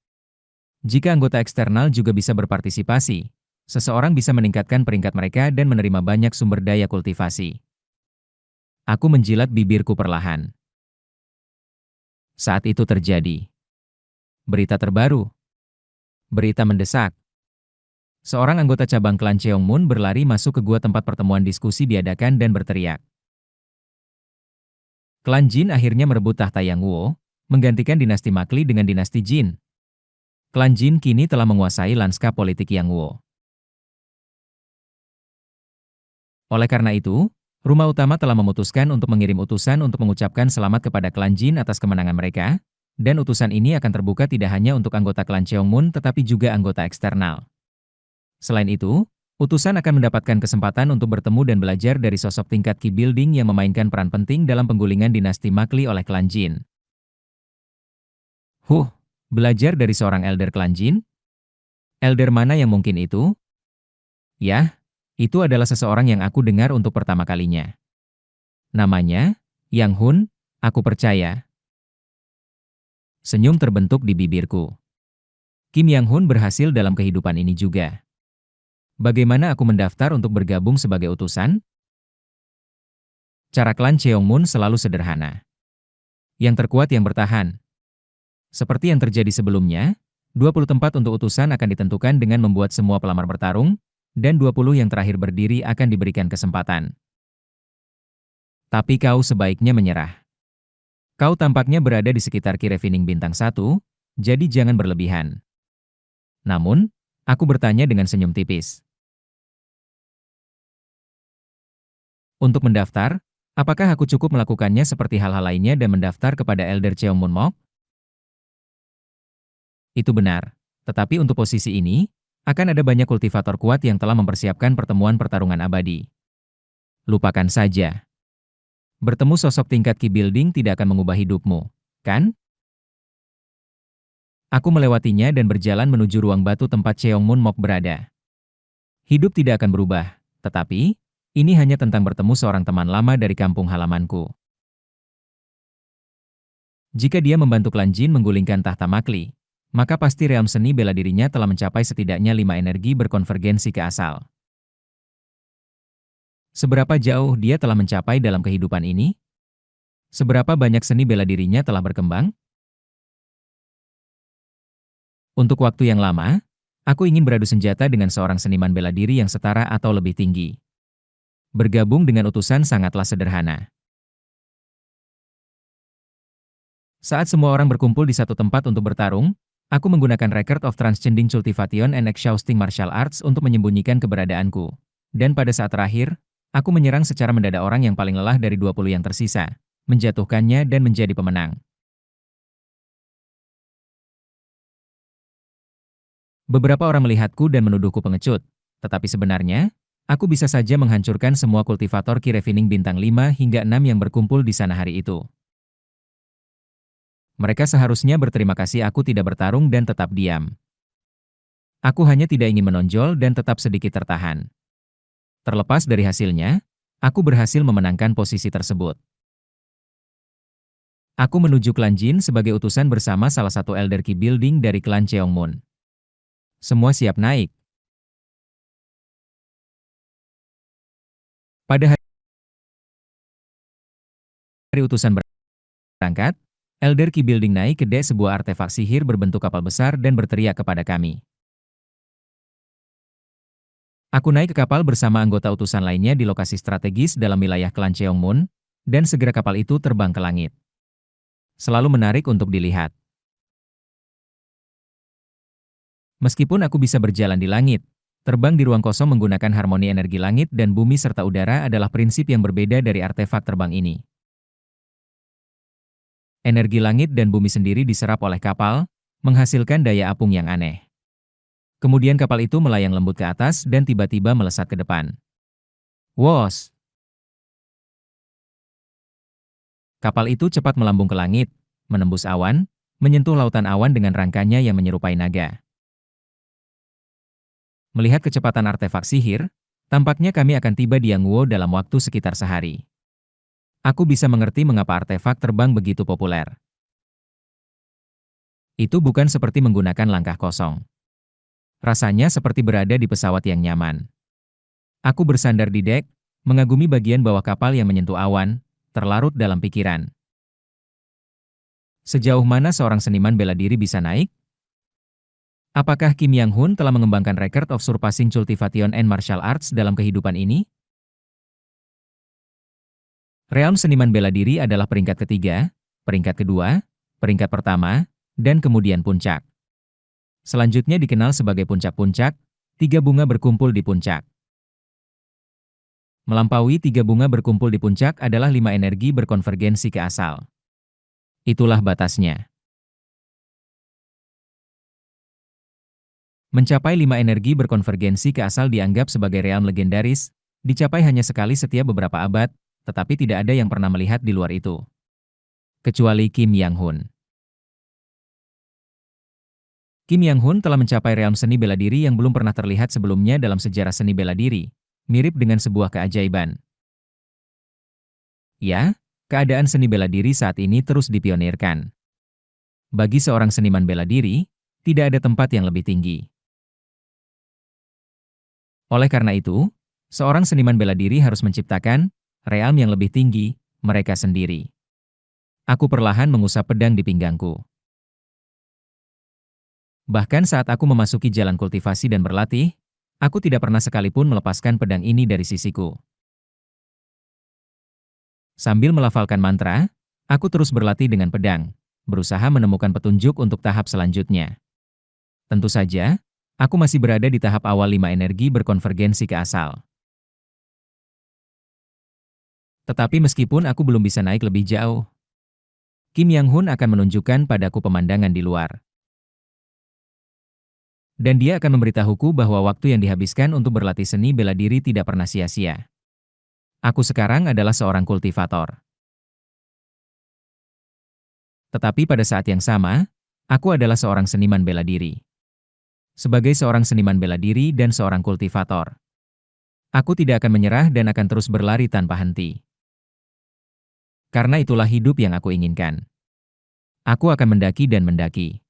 Jika anggota eksternal juga bisa berpartisipasi, seseorang bisa meningkatkan peringkat mereka dan menerima banyak sumber daya kultivasi. Aku menjilat bibirku perlahan. Saat itu terjadi. Berita terbaru. Berita mendesak. Seorang anggota cabang klan Cheongmun berlari masuk ke gua tempat pertemuan diskusi diadakan dan berteriak. Klan Jin akhirnya merebut tahta Yang Wuo, menggantikan dinasti Makli dengan dinasti Jin. Klan Jin kini telah menguasai lanskap politik Yang Wuo. Oleh karena itu, rumah utama telah memutuskan untuk mengirim utusan untuk mengucapkan selamat kepada klan Jin atas kemenangan mereka, dan utusan ini akan terbuka tidak hanya untuk anggota klan Cheongmun tetapi juga anggota eksternal. Selain itu, utusan akan mendapatkan kesempatan untuk bertemu dan belajar dari sosok tingkat key building yang memainkan peran penting dalam penggulingan dinasti Makli oleh klan Jin. Belajar dari seorang elder klan Jin? Elder mana yang mungkin itu? Yah, itu adalah seseorang yang aku dengar untuk pertama kalinya. Namanya, Yang Hun, aku percaya. Senyum terbentuk di bibirku. Kim Yang Hun berhasil dalam kehidupan ini juga. Bagaimana aku mendaftar untuk bergabung sebagai utusan? Cara klan Cheongmun selalu sederhana. Yang terkuat yang bertahan. Seperti yang terjadi sebelumnya, 20 tempat untuk utusan akan ditentukan dengan membuat semua pelamar bertarung, dan 20 yang terakhir berdiri akan diberikan kesempatan. Tapi kau sebaiknya menyerah. Kau tampaknya berada di sekitar Ki Refining bintang 1, jadi jangan berlebihan. Namun, aku bertanya dengan senyum tipis. Untuk mendaftar, apakah aku cukup melakukannya seperti hal-hal lainnya dan mendaftar kepada Elder Cheongmun Mok? Itu benar. Tetapi untuk posisi ini, akan ada banyak kultivator kuat yang telah mempersiapkan pertemuan pertarungan abadi. Lupakan saja. Bertemu sosok tingkat key building tidak akan mengubah hidupmu, kan? Aku melewatinya dan berjalan menuju ruang batu tempat Cheongmun Mok berada. Hidup tidak akan berubah, tetapi, ini hanya tentang bertemu seorang teman lama dari kampung halamanku. Jika dia membantu klan Jin menggulingkan tahta Makli, maka pasti realm seni bela dirinya telah mencapai setidaknya 5 energi berkonvergensi ke asal. Seberapa jauh dia telah mencapai dalam kehidupan ini? Seberapa banyak seni bela dirinya telah berkembang? Untuk waktu yang lama, aku ingin beradu senjata dengan seorang seniman bela diri yang setara atau lebih tinggi. Bergabung dengan utusan sangatlah sederhana. Saat semua orang berkumpul di satu tempat untuk bertarung, aku menggunakan Record of Transcending Cultivation and Exhausting Martial Arts untuk menyembunyikan keberadaanku. Dan pada saat terakhir, aku menyerang secara mendadak orang yang paling lelah dari 20 yang tersisa, menjatuhkannya dan menjadi pemenang. Beberapa orang melihatku dan menuduhku pengecut, tetapi sebenarnya, aku bisa saja menghancurkan semua kultivator Ki Refining bintang 5 hingga 6 yang berkumpul di sana hari itu. Mereka seharusnya berterima kasih aku tidak bertarung dan tetap diam. Aku hanya tidak ingin menonjol dan tetap sedikit tertahan. Terlepas dari hasilnya, aku berhasil memenangkan posisi tersebut. Aku menuju klan Jin sebagai utusan bersama salah satu elder key building dari klan Cheongmun. Semua siap naik. Pada hari utusan berangkat, elder key building naik ke dek sebuah artefak sihir berbentuk kapal besar dan berteriak kepada kami. Aku naik ke kapal bersama anggota utusan lainnya di lokasi strategis dalam wilayah klan Cheongmun, dan segera kapal itu terbang ke langit. Selalu menarik untuk dilihat. Meskipun aku bisa berjalan di langit, terbang di ruang kosong menggunakan harmoni energi langit dan bumi serta udara adalah prinsip yang berbeda dari artefak terbang ini. Energi langit dan bumi sendiri diserap oleh kapal, menghasilkan daya apung yang aneh. Kemudian kapal itu melayang lembut ke atas dan tiba-tiba melesat ke depan. Wos! Kapal itu cepat melambung ke langit, menembus awan, menyentuh lautan awan dengan rangkanya yang menyerupai naga. Melihat kecepatan artefak sihir, tampaknya kami akan tiba di Yangguo dalam waktu sekitar sehari. Aku bisa mengerti mengapa artefak terbang begitu populer. Itu bukan seperti menggunakan langkah kosong. Rasanya seperti berada di pesawat yang nyaman. Aku bersandar di dek, mengagumi bagian bawah kapal yang menyentuh awan, terlarut dalam pikiran. Sejauh mana seorang seniman bela diri bisa naik? Apakah Kim Yang-hun telah mengembangkan record of surpassing cultivation and martial arts dalam kehidupan ini? Realm seniman bela diri adalah peringkat ketiga, peringkat kedua, peringkat pertama, dan kemudian puncak. Selanjutnya dikenal sebagai puncak-puncak, tiga bunga berkumpul di puncak. Melampaui tiga bunga berkumpul di puncak adalah lima energi berkonvergensi ke asal. Itulah batasnya. Mencapai lima energi berkonvergensi ke asal dianggap sebagai realm legendaris, dicapai hanya sekali setiap beberapa abad, tetapi tidak ada yang pernah melihat di luar itu. Kecuali Kim Yang-hun. Kim Yang-hun telah mencapai realm seni bela diri yang belum pernah terlihat sebelumnya dalam sejarah seni bela diri, mirip dengan sebuah keajaiban. Ya, keadaan seni bela diri saat ini terus dipionirkan. Bagi seorang seniman bela diri, tidak ada tempat yang lebih tinggi. Oleh karena itu, seorang seniman bela diri harus menciptakan realm yang lebih tinggi, mereka sendiri. Aku perlahan mengusap pedang di pinggangku. Bahkan saat aku memasuki jalan kultivasi dan berlatih, aku tidak pernah sekalipun melepaskan pedang ini dari sisiku. Sambil melafalkan mantra, aku terus berlatih dengan pedang, berusaha menemukan petunjuk untuk tahap selanjutnya. Tentu saja, aku masih berada di tahap awal lima energi berkonvergensi ke asal. Tetapi meskipun aku belum bisa naik lebih jauh, Kim Yang-hun akan menunjukkan padaku pemandangan di luar. Dan dia akan memberitahuku bahwa waktu yang dihabiskan untuk berlatih seni bela diri tidak pernah sia-sia. Aku sekarang adalah seorang kultivator. Tetapi pada saat yang sama, aku adalah seorang seniman bela diri. Sebagai seorang seniman bela diri dan seorang kultivator, aku tidak akan menyerah dan akan terus berlari tanpa henti. Karena itulah hidup yang aku inginkan. Aku akan mendaki dan mendaki.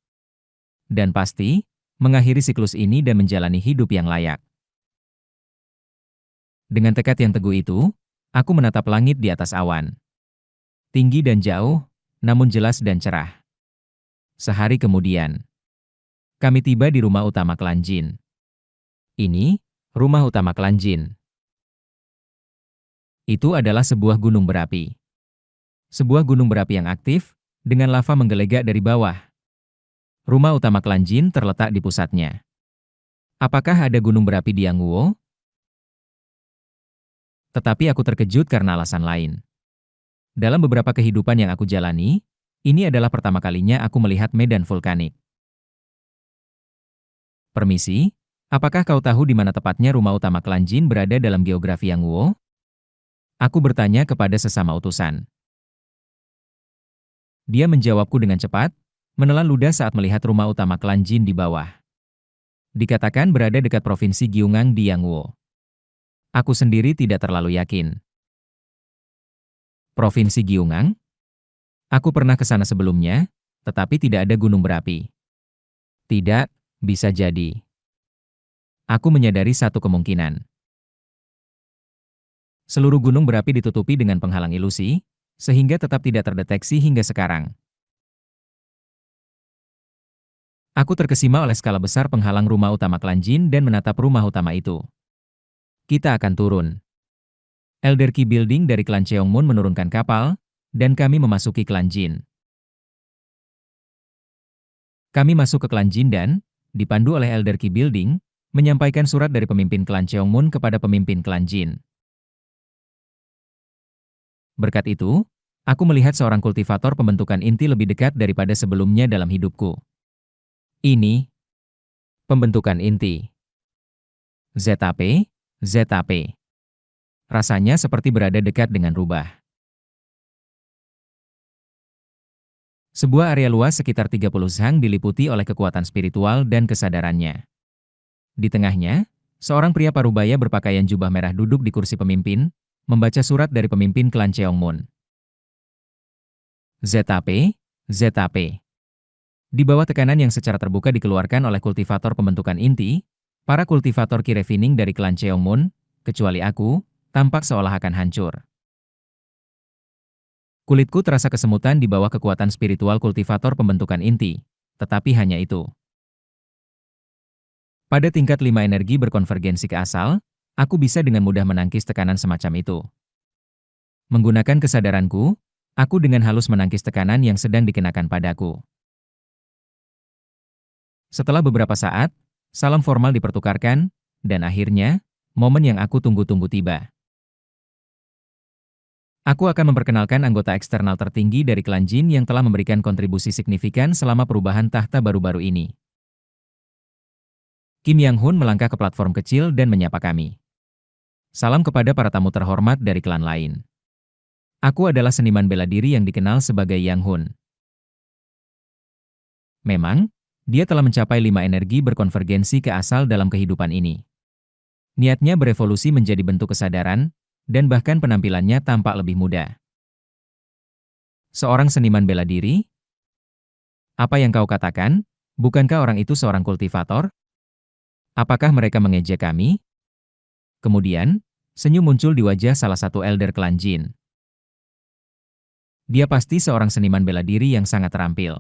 Dan pasti, mengakhiri siklus ini dan menjalani hidup yang layak. Dengan tekad yang teguh itu, aku menatap langit di atas awan. Tinggi dan jauh, namun jelas dan cerah. Sehari kemudian, kami tiba di rumah utama klan Jin. Ini, rumah utama klan Jin. Itu adalah sebuah gunung berapi. Sebuah gunung berapi yang aktif, dengan lava menggelegak dari bawah. Rumah utama klan Jin terletak di pusatnya. Apakah ada gunung berapi di Yangguo? Tetapi aku terkejut karena alasan lain. Dalam beberapa kehidupan yang aku jalani, ini adalah pertama kalinya aku melihat medan vulkanik. Permisi, apakah kau tahu di mana tepatnya rumah utama klan Jin berada dalam geografi Yangguo? Aku bertanya kepada sesama utusan. Dia menjawabku dengan cepat, menelan ludah saat melihat rumah utama klan Jin di bawah. Dikatakan berada dekat provinsi Gyeongang di Yangguo. Aku sendiri tidak terlalu yakin. Provinsi Gyeongang? Aku pernah ke sana sebelumnya, tetapi tidak ada gunung berapi. Tidak, bisa jadi. Aku menyadari satu kemungkinan. Seluruh gunung berapi ditutupi dengan penghalang ilusi, sehingga tetap tidak terdeteksi hingga sekarang. Aku terkesima oleh skala besar penghalang rumah utama klan Jin dan menatap rumah utama itu. Kita akan turun. Elder Key Building dari klan Cheongmun menurunkan kapal, dan kami memasuki klan Jin. Kami masuk ke klan Jin dan, dipandu oleh Elder Key Building, menyampaikan surat dari pemimpin klan Cheongmun kepada pemimpin klan Jin. Berkat itu, aku melihat seorang kultivator pembentukan inti lebih dekat daripada sebelumnya dalam hidupku. Ini, pembentukan inti. ZAP, ZAP. Rasanya seperti berada dekat dengan rubah. Sebuah area luas sekitar 30 zhang diliputi oleh kekuatan spiritual dan kesadarannya. Di tengahnya, Seorang pria parubaya berpakaian jubah merah duduk di kursi pemimpin, membaca surat dari pemimpin klan Cheongmun. ZAP, ZAP. Di bawah tekanan yang secara terbuka dikeluarkan oleh kultivator pembentukan inti, para kultivator Ki Refining dari klan Cheongmun, kecuali aku, tampak seolah akan hancur. Kulitku terasa kesemutan di bawah kekuatan spiritual kultivator pembentukan inti, tetapi hanya itu. Pada tingkat 5 energi berkonvergensi ke asal, aku bisa dengan mudah menangkis tekanan semacam itu. Menggunakan kesadaranku, aku dengan halus menangkis tekanan yang sedang dikenakan padaku. Setelah beberapa saat, salam formal dipertukarkan, dan akhirnya, momen yang aku tunggu-tunggu tiba. Aku akan memperkenalkan anggota eksternal tertinggi dari klan Jin yang telah memberikan kontribusi signifikan selama perubahan tahta baru-baru ini. Kim Yang-hun melangkah ke platform kecil dan menyapa kami. Salam kepada para tamu terhormat dari klan lain. Aku adalah seniman bela diri yang dikenal sebagai Yang-hun. Memang, dia telah mencapai 5 energi berkonvergensi ke asal dalam kehidupan ini. Niatnya berevolusi menjadi bentuk kesadaran, dan bahkan penampilannya tampak lebih muda. Seorang seniman bela diri? Apa yang kau katakan? Bukankah orang itu seorang kultivator? Apakah mereka mengejek kami? Kemudian, senyum muncul di wajah salah satu elder klan Jin. Dia pasti seorang seniman bela diri yang sangat terampil.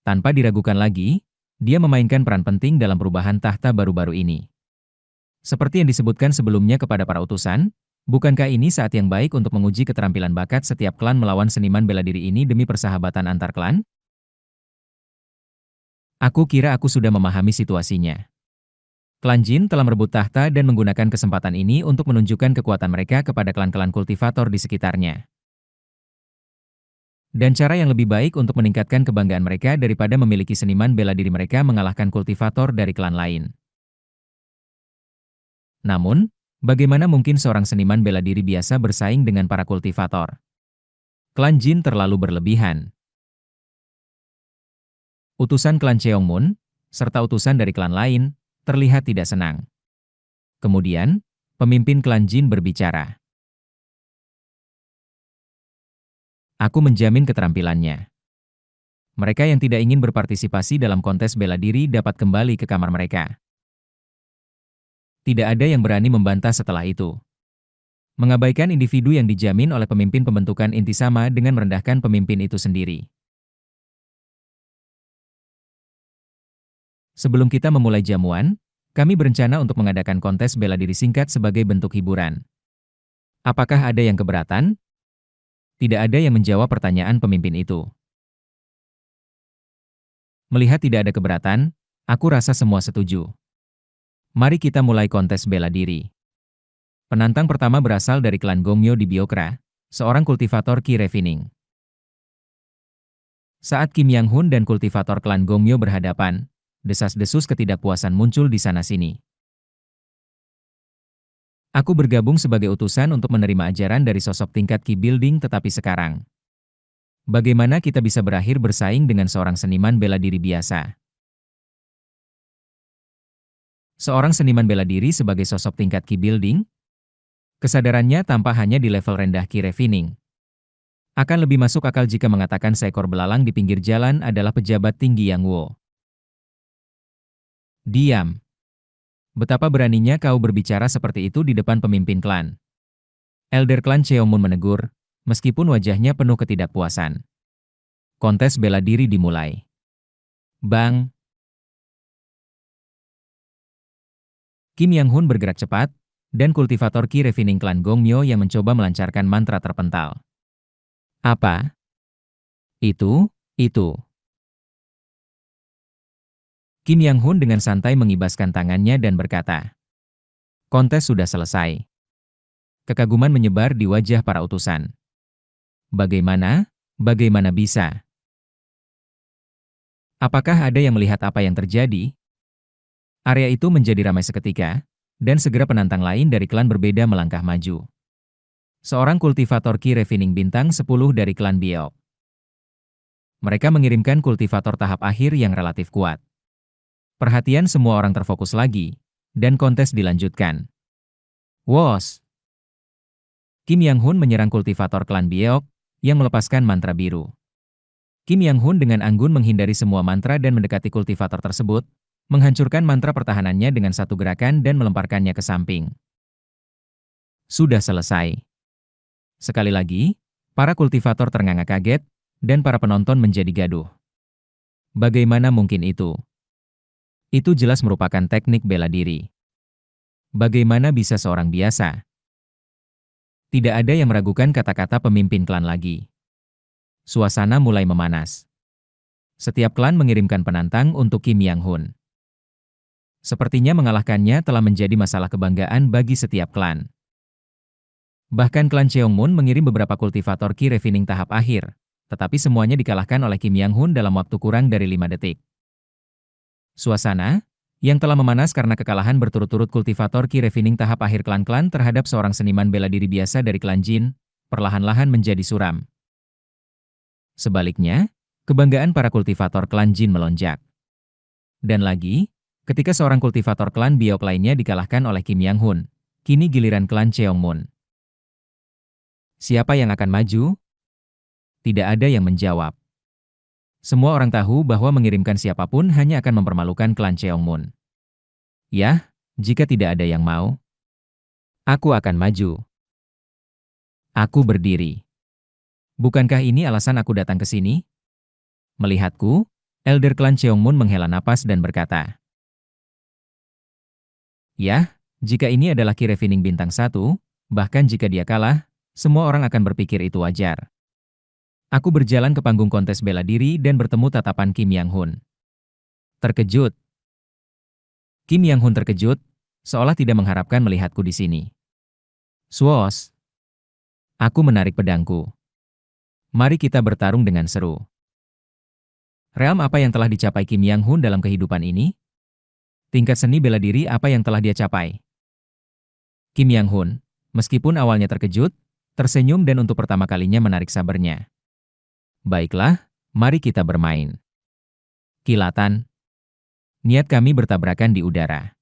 Tanpa diragukan lagi, dia memainkan peran penting dalam perubahan tahta baru-baru ini. Seperti yang disebutkan sebelumnya kepada para utusan, bukankah ini saat yang baik untuk menguji keterampilan bakat setiap klan melawan seniman bela diri ini demi persahabatan antar klan? Aku kira aku sudah memahami situasinya. Klan Jin telah merebut tahta dan menggunakan kesempatan ini untuk menunjukkan kekuatan mereka kepada klan-klan kultivator di sekitarnya. Dan cara yang lebih baik untuk meningkatkan kebanggaan mereka daripada memiliki seniman bela diri mereka mengalahkan kultivator dari klan lain. Namun, bagaimana mungkin seorang seniman bela diri biasa bersaing dengan para kultivator? Klan Jin terlalu berlebihan. Utusan klan Cheongmun, serta utusan dari klan lain, terlihat tidak senang. Kemudian, pemimpin klan Jin berbicara. Aku menjamin keterampilannya. Mereka yang tidak ingin berpartisipasi dalam kontes bela diri dapat kembali ke kamar mereka. Tidak ada yang berani membantah setelah itu. Mengabaikan individu yang dijamin oleh pemimpin pembentukan inti sama dengan merendahkan pemimpin itu sendiri. Sebelum kita memulai jamuan, kami berencana untuk mengadakan kontes bela diri singkat sebagai bentuk hiburan. Apakah ada yang keberatan? Tidak ada yang menjawab pertanyaan pemimpin itu. Melihat tidak ada keberatan, aku rasa semua setuju. Mari kita mulai kontes bela diri. Penantang pertama berasal dari klan Gongmyo di Biokra, seorang kultivator Ki Refining. Saat Kim Yang-hun dan kultivator klan Gongmyo berhadapan, desas-desus ketidakpuasan muncul di sana-sini. Aku bergabung sebagai utusan untuk menerima ajaran dari sosok tingkat Ki Building, tetapi sekarang, bagaimana kita bisa berakhir bersaing dengan seorang seniman bela diri biasa? Seorang seniman bela diri sebagai sosok tingkat Ki Building? Kesadarannya tampak hanya di level rendah Ki Refining. Akan lebih masuk akal jika mengatakan seekor belalang di pinggir jalan adalah pejabat tinggi Yang Wo. Diam. Betapa beraninya kau berbicara seperti itu di depan pemimpin klan. Elder klan Cheongmun menegur, meskipun wajahnya penuh ketidakpuasan. Kontes bela diri dimulai. Bang! Kim Yang-hun bergerak cepat, dan kultivator Ki Refining klan Gongmyo yang mencoba melancarkan mantra terpental. Apa? Itu. Kim Yang-hun dengan santai mengibaskan tangannya dan berkata, kontes sudah selesai. Kekaguman menyebar di wajah para utusan. Bagaimana? Bagaimana bisa? Apakah ada yang melihat apa yang terjadi? Area itu menjadi ramai seketika, dan segera penantang lain dari klan berbeda melangkah maju. Seorang kultivator Ki Refining bintang 10 dari klan Biok. Mereka mengirimkan kultivator tahap akhir yang relatif kuat. Perhatian semua orang terfokus lagi, dan kontes dilanjutkan. Wos! Kim Yang-hun menyerang kultivator klan Byeok, yang melepaskan mantra biru. Kim Yang-hun dengan anggun menghindari semua mantra dan mendekati kultivator tersebut, menghancurkan mantra pertahanannya dengan satu gerakan dan melemparkannya ke samping. Sudah selesai. Sekali lagi, para kultivator ternganga kaget, dan para penonton menjadi gaduh. Bagaimana mungkin itu? Itu jelas merupakan teknik bela diri. Bagaimana bisa seorang biasa? Tidak ada yang meragukan kata-kata pemimpin klan lagi. Suasana mulai memanas. Setiap klan mengirimkan penantang untuk Kim Yang-hun. Sepertinya mengalahkannya telah menjadi masalah kebanggaan bagi setiap klan. Bahkan klan Cheongmun mengirim beberapa kultivator Ki Refining tahap akhir, tetapi semuanya dikalahkan oleh Kim Yang-hun dalam waktu kurang dari 5 detik. Suasana yang telah memanas karena kekalahan berturut-turut kultivator Ki Refining tahap akhir klan-klan terhadap seorang seniman bela diri biasa dari klan Jin, perlahan-lahan menjadi suram. Sebaliknya, kebanggaan para kultivator klan Jin melonjak. Dan lagi, ketika seorang kultivator klan Byeok lainnya dikalahkan oleh Kim Yang-hun, kini giliran klan Cheongmun. Siapa yang akan maju? Tidak ada yang menjawab. Semua orang tahu bahwa mengirimkan siapapun hanya akan mempermalukan klan Cheongmun. Yah, jika tidak ada yang mau, aku akan maju. Aku berdiri. Bukankah ini alasan aku datang ke sini? Melihatku, Elder klan Cheongmun menghela napas dan berkata, "Yah, jika ini adalah Ki Refining bintang 1, bahkan jika dia kalah, semua orang akan berpikir itu wajar." Aku berjalan ke panggung kontes bela diri dan bertemu tatapan Kim Yang-hun. Terkejut. Kim Yang-hun terkejut, seolah tidak mengharapkan melihatku di sini. Swos. Aku menarik pedangku. Mari kita bertarung dengan seru. Realm apa yang telah dicapai Kim Yang-hun dalam kehidupan ini? Tingkat seni bela diri apa yang telah dia capai? Kim Yang-hun, meskipun awalnya terkejut, tersenyum dan untuk pertama kalinya menarik sabernya. Baiklah, mari kita bermain. Kilatan. Niat kami bertabrakan di udara.